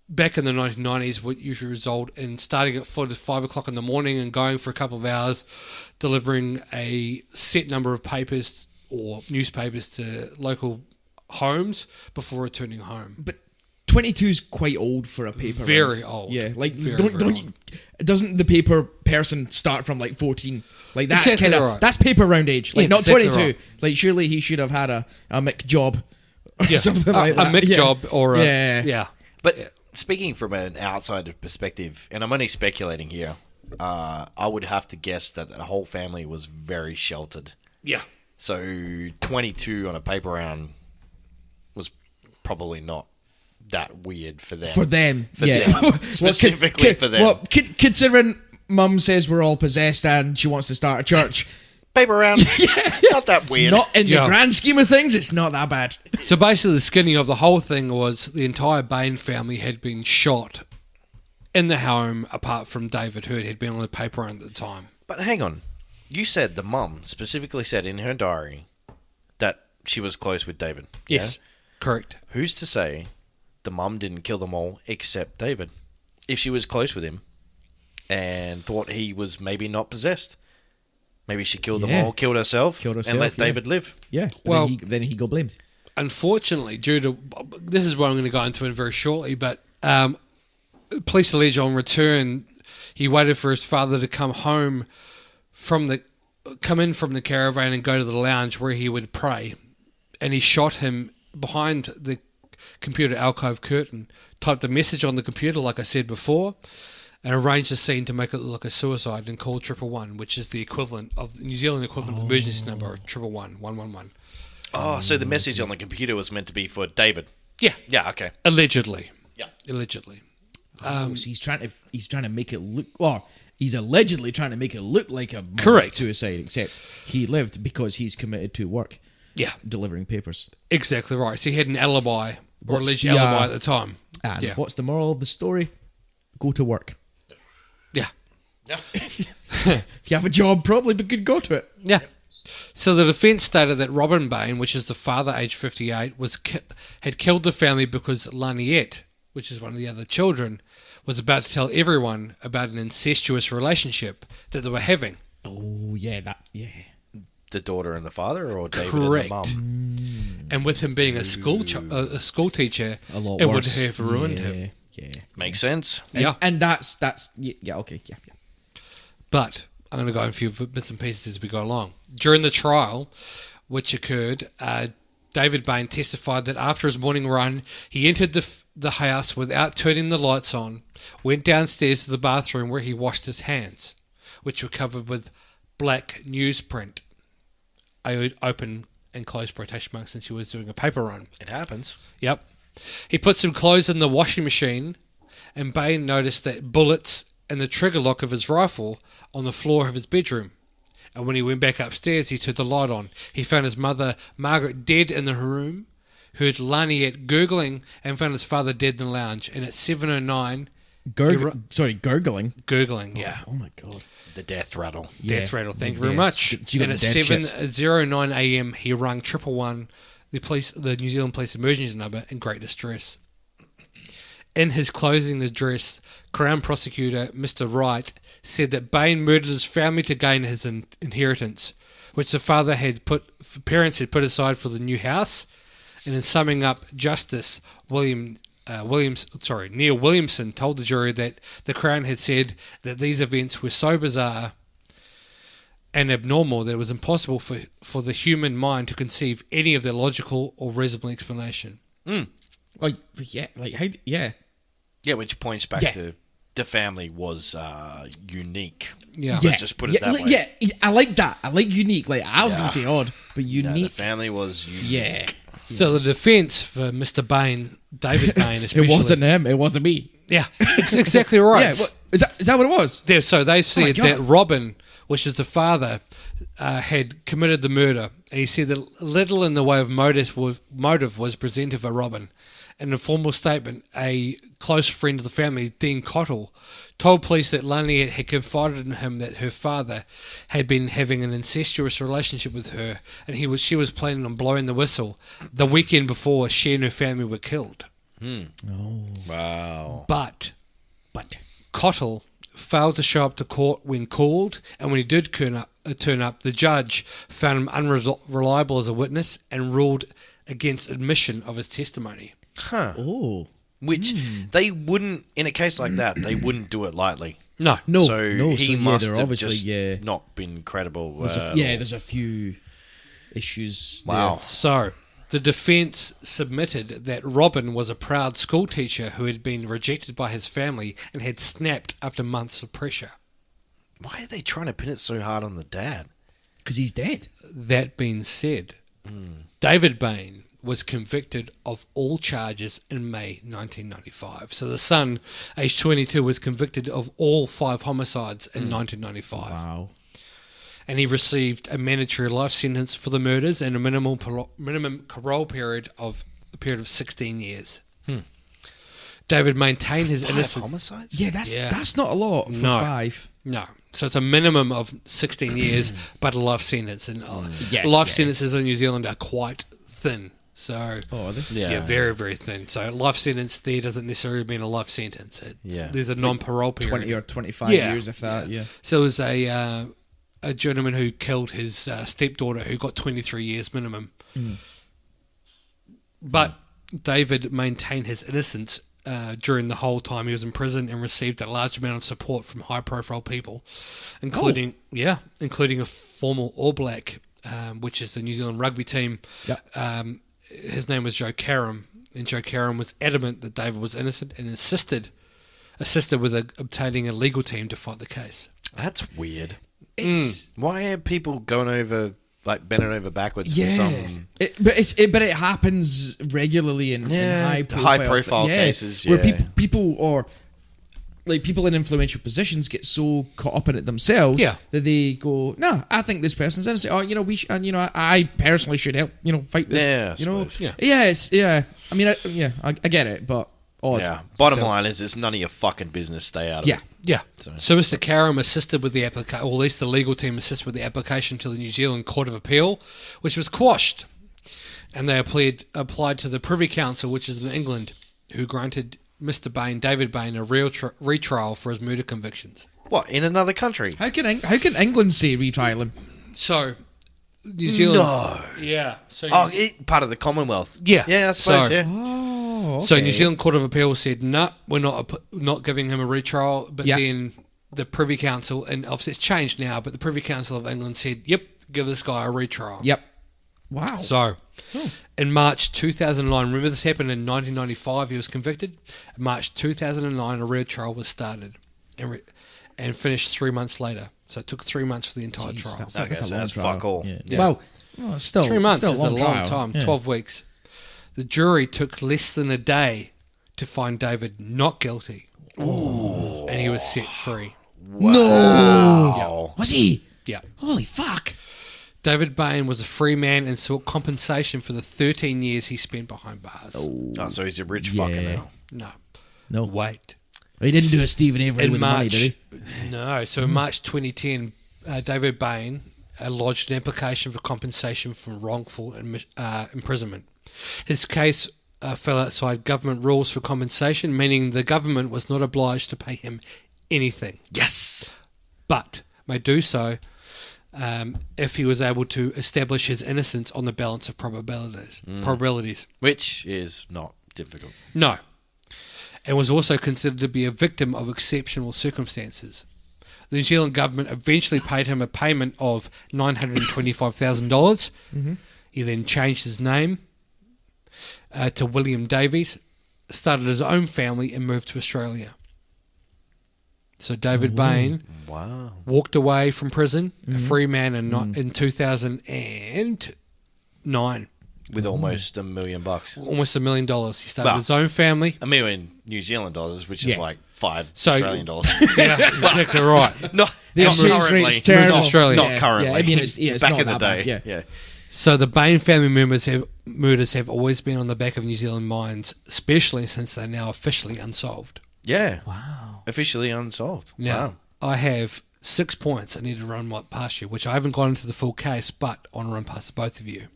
back in the 1990s would usually result in starting at 5 o'clock in the morning and going for a couple of hours, delivering a set number of papers or newspapers to local homes before returning home. But 22 is quite old for a paper. Very old. Yeah, like Very doesn't the paper person start from like 14? Like that's exactly kind of right. That's paper round age. Like not exactly 22. Right. Like surely he should have had a Mick job or something like that. A Mick job or But speaking from an outsider perspective, and I'm only speculating here, I would have to guess that the whole family was very sheltered. Yeah. So 22 on a paper round was probably not that weird for them. Specifically for them. Well, considering Mum says we're all possessed and she wants to start a church. Paper round, not that weird. Not in the grand scheme of things, it's not that bad. So basically the skinning of the whole thing was the entire Bain family had been shot in the home apart from David, who had been on the paper round at the time. But hang on. You said the mum specifically said in her diary that she was close with David. Yes, correct. Who's to say the mum didn't kill them all except David? If she was close with him and thought he was maybe not possessed, maybe she killed them all, killed herself and let David live. Yeah. Well, then he got blamed. Unfortunately, due to this is what I'm going to go into very shortly, but police allege on return he waited for his father to come in from the caravan and go to the lounge where he would pray, and he shot him behind the computer alcove curtain, typed a message on the computer like I said before, and arranged the scene to make it look like a suicide and called 111, which is the equivalent of the New Zealand equivalent of the emergency number, 111, 111. Oh, so the message on the computer was meant to be for David. Yeah. Yeah, okay. Allegedly. Yeah. Allegedly. So he's trying to make it look, or he's allegedly trying to make it look like a correct suicide, except he lived because he's committed to work. Yeah. Delivering papers. Exactly right. So he had an alibi, or alleged alibi at the time. And what's the moral of the story? Go to work. Yeah. Yeah. If you have a job, probably be good go to it. Yeah. So the defence stated that Robin Bain, which is the father, aged 58, had killed the family because Laniette, which is one of the other children, was about to tell everyone about an incestuous relationship that they were having. Oh, yeah, The daughter and the father, or David Correct. and the mum? And with him being a school teacher, A lot it worse. would have ruined him. Yeah. Makes sense. And that's okay, yeah. But I'm going to go in a few bits and pieces as we go along. During the trial, which occurred, David Bain testified that after his morning run, he entered the house without turning the lights on, went downstairs to the bathroom where he washed his hands, which were covered with black newsprint. I would open and close quotation marks since he was doing a paper run. It happens. Yep. He put some clothes in the washing machine, and Bain noticed that bullets and the trigger lock of his rifle on the floor of his bedroom. And when he went back upstairs, he turned the light on. He found his mother, Margaret, dead in the room, heard Laniet gurgling, and found his father dead in the lounge. And at 7:09... Gurgling? Gurgling, yeah. Oh, my God. The death rattle. Death rattle, thank you very much. And at 7:09 a.m, he rang 111, the New Zealand Police emergency number, in great distress. In his closing address, Crown Prosecutor Mr. Wright said that Bain murdered his family to gain his inheritance, which the parents had put aside for the new house. And in summing up, Justice Neil Williamson told the jury that the Crown had said that these events were so bizarre and abnormal that it was impossible for the human mind to conceive any of their logical or reasonable explanation. Yeah, which points back to the family was unique. Yeah. Let's just put it that way. Yeah, I like that. I like unique. Like, I was going to say odd, but unique. No, the family was unique. Yeah. So the defence for Mr. Bain, David Bain especially... It wasn't him, it wasn't me. Yeah, exactly right. Yeah, is that what it was? So they said that Robin, which is the father, had committed the murder, and he said that little in the way of motive was presented for Robin. In a formal statement, a close friend of the family, Dean Cottle, told police that Laniet had confided in him that her father had been having an incestuous relationship with her, and she was planning on blowing the whistle the weekend before she and her family were killed. Oh. Wow. But Cottle failed to show up to court when called, and when he did turn up, the judge found him unreliable as a witness and ruled against admission of his testimony. Huh. Oh. Which they wouldn't, in a case like that, they wouldn't do it lightly. No. So he must have obviously just not been credible. There's a few issues. Wow. There. So the defence submitted that Robin was a proud schoolteacher who had been rejected by his family and had snapped after months of pressure. Why are they trying to pin it so hard on the dad? Because he's dead. That being said, David Bain was convicted of all charges in May 1995. So the son, aged 22, was convicted of all 5 homicides in 1995. Wow. And he received a mandatory life sentence for the murders and a minimum parole period of 16 years. David maintained his innocence. 5 homicides? Yeah, that's not a lot for 5. No. So it's a minimum of 16 years, but a life sentence. And life sentences in New Zealand are quite thin. So, very, very thin. So, life sentence there doesn't necessarily mean a life sentence. There's a non-parole period. 20 or 25 years, if that, So, it was a gentleman who killed his stepdaughter who got 23 years minimum. But David maintained his innocence during the whole time he was in prison and received a large amount of support from high-profile people, including a former All Black, which is the New Zealand rugby team. Yep. His name was Joe Karam, and Joe Karam was adamant that David was innocent and assisted with obtaining a legal team to fight the case. That's weird. Why are people going over, like, bending over backwards for something? But it happens regularly in high profile cases, where people or like people in influential positions get so caught up in it themselves that they go, "No, I think this person's innocent." Oh, I personally should help, fight this. I mean, I get it, but odd. Yeah. Bottom line is, it's none of your fucking business. Stay out of it. Yeah. So Mr. Karam assisted with the application, or at least the legal team assisted with the application to the New Zealand Court of Appeal, which was quashed, and they applied to the Privy Council, which is in England, who granted Mr. Bain, David Bain, a real retrial for his murder convictions. What, in another country? How can England say retrial him? So, New Zealand... No. Yeah. So Part of the Commonwealth. Yeah. Yeah, I suppose, yeah. Oh, okay. So New Zealand Court of Appeal said, no, we're not giving him a retrial. But then the Privy Council, and obviously it's changed now, but the Privy Council of England said, yep, give this guy a retrial. Yep. Wow. So, in March 2009, remember this happened in 1995, he was convicted. In March 2009, a retrial was started and finished 3 months later. So it took 3 months for the entire trial. That's fuck all. Yeah. Yeah. Well, still 3 months still is a long trial. time, Yeah. 12 weeks. The jury took less than a day to find David not guilty. Ooh. And he was set free. Wow. No! Was he? Yeah. Holy fuck. David Bain was a free man and sought compensation for the 13 years he spent behind bars. Oh, so he's a rich fucker now. No. Wait. He didn't do a Stephen Avery In with March, the money, did he? No. So in March 2010, David Bain lodged an application for compensation for wrongful imprisonment. His case fell outside government rules for compensation, meaning the government was not obliged to pay him anything. Yes. But may do so if he was able to establish his innocence on the balance of probabilities. Which is not difficult. No. And was also considered to be a victim of exceptional circumstances. The New Zealand government eventually paid him a payment of $925,000. Mm-hmm. He then changed his name to William Davies, started his own family, and moved to Australia. So David Bain walked away from prison, a free man in 2009. With almost $1 million. Almost $1 million. He started his own family. $1 million New Zealand dollars, which is like $5 Australian dollars. Yeah, exactly right. Not exchange rate's terrible. Not Australia. Not currently. Yeah, I mean, it's back not in the that day. bad, yeah. So the Bain family murders have always been on the back of New Zealand minds, especially since they're now officially unsolved. Yeah. Wow. Officially unsolved. Now, I have 6 points I need to run past you, which I haven't gone into the full case, but I want to run past both of you.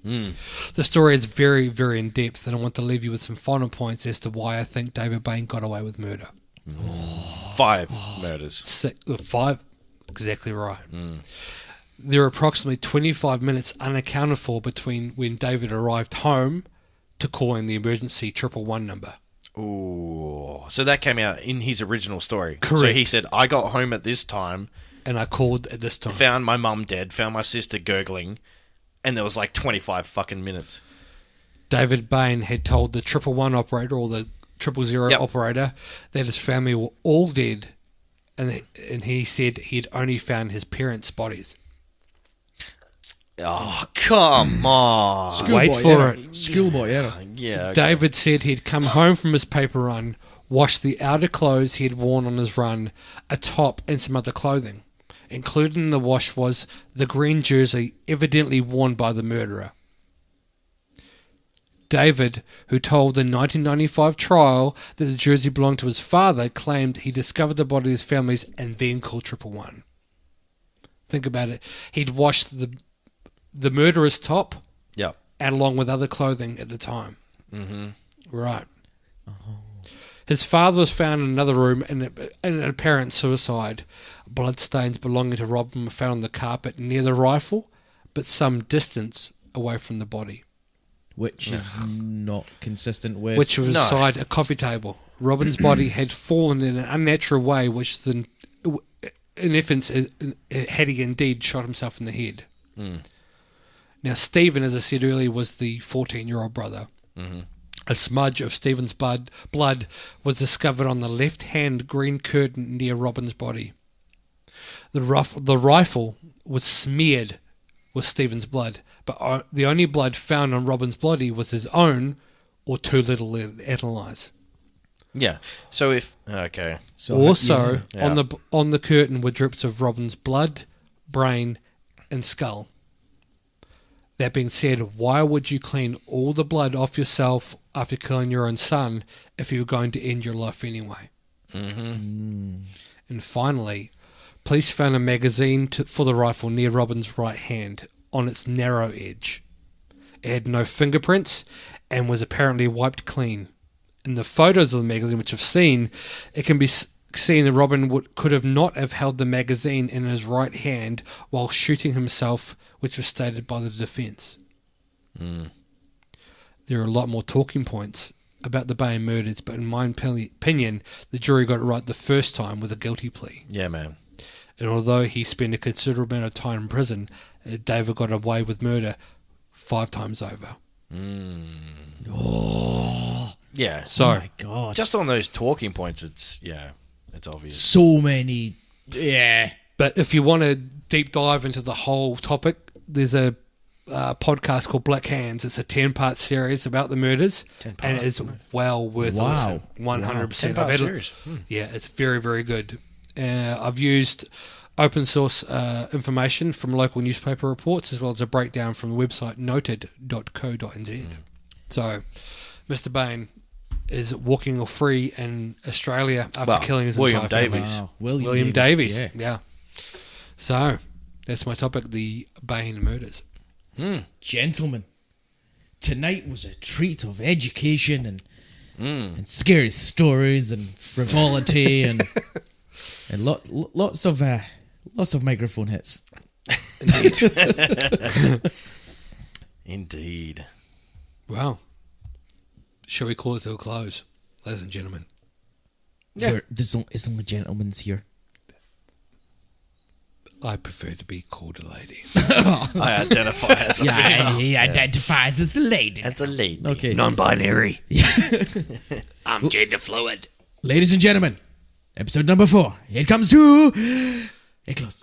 The story is very, very in-depth, and I want to leave you with some final points as to why I think David Bain got away with murder. 5 murders. 5, exactly right. There are approximately 25 minutes unaccounted for between when David arrived home to calling the emergency 111 number. Ooh. So that came out in his original story. Correct. So he said, I got home at this time. And I called at this time. Found my mum dead, found my sister gurgling, and there was like 25 fucking minutes. David Bain had told the 111 operator, or the 000 operator, that his family were all dead, and he said he'd only found his parents' bodies. Oh, come on. Wait for it. Schoolboy, Yeah. Okay. David said he'd come home from his paper run, washed the outer clothes he had worn on his run, a top, and some other clothing. Included in the wash was the green jersey evidently worn by the murderer. David, who told the 1995 trial that the jersey belonged to his father, claimed he discovered the body of his families and then called 111. Think about it. He'd washed the murderer's top out along with other clothing at the time. Mm-hmm. Right. His father was found in another room in an apparent suicide. Bloodstains belonging to Robin were found on the carpet near the rifle, but some distance away from the body. Which is not consistent with... Which was beside a coffee table. Robin's body had fallen in an unnatural way, which in essence had he indeed shot himself in the head. Now, Stephen, as I said earlier, was the 14-year-old brother. Mm-hmm. A smudge of Stephen's blood was discovered on the left-hand green curtain near Robin's body. The rifle was smeared with Stephen's blood, but the only blood found on Robin's body was his own, or too little analyzed. Yeah. So if okay. So also on the curtain were drips of Robin's blood, brain, and skull. That being said, why would you clean all the blood off yourself after killing your own son if you were going to end your life anyway? Mm-hmm. And finally, police found a magazine for the rifle near Robin's right hand on its narrow edge. It had no fingerprints and was apparently wiped clean. In the photos of the magazine which I've seen, it can be seeing that Robin could have not have held the magazine in his right hand while shooting himself, which was stated by the defence. There are a lot more talking points about the Bain murders, but in my opinion, the jury got it right the first time with a guilty plea. Yeah, man. And although he spent a considerable amount of time in prison, David got away with murder 5 times over. Oh. Yeah. So, Oh my God. Just on those talking points, it's obvious. So many. Yeah. but if you want to deep dive into the whole topic, there's a podcast called Black Hands. It's a 10-part series about the murders, and it is well worth a listen. 100%. 10-part series. Yeah, it's very, very good. I've used open source information from local newspaper reports, as well as a breakdown from the website noted.co.nz. So, Mr. Bain is walking free in Australia after killing his entire family. Wow. William Davies. Yeah. Yeah. So, that's my topic, the Bain murders. Gentlemen, tonight was a treat of education and scary stories and frivolity and lots of microphone hits. Indeed. Well, shall we call it to a close, ladies and gentlemen? Yeah. There's only gentlemen's here. I prefer to be called a lady. I identify as a female. He identifies as a lady. As a lady. Okay. Non-binary. I'm gender fluid. Ladies and gentlemen, episode number 4. It comes to a close.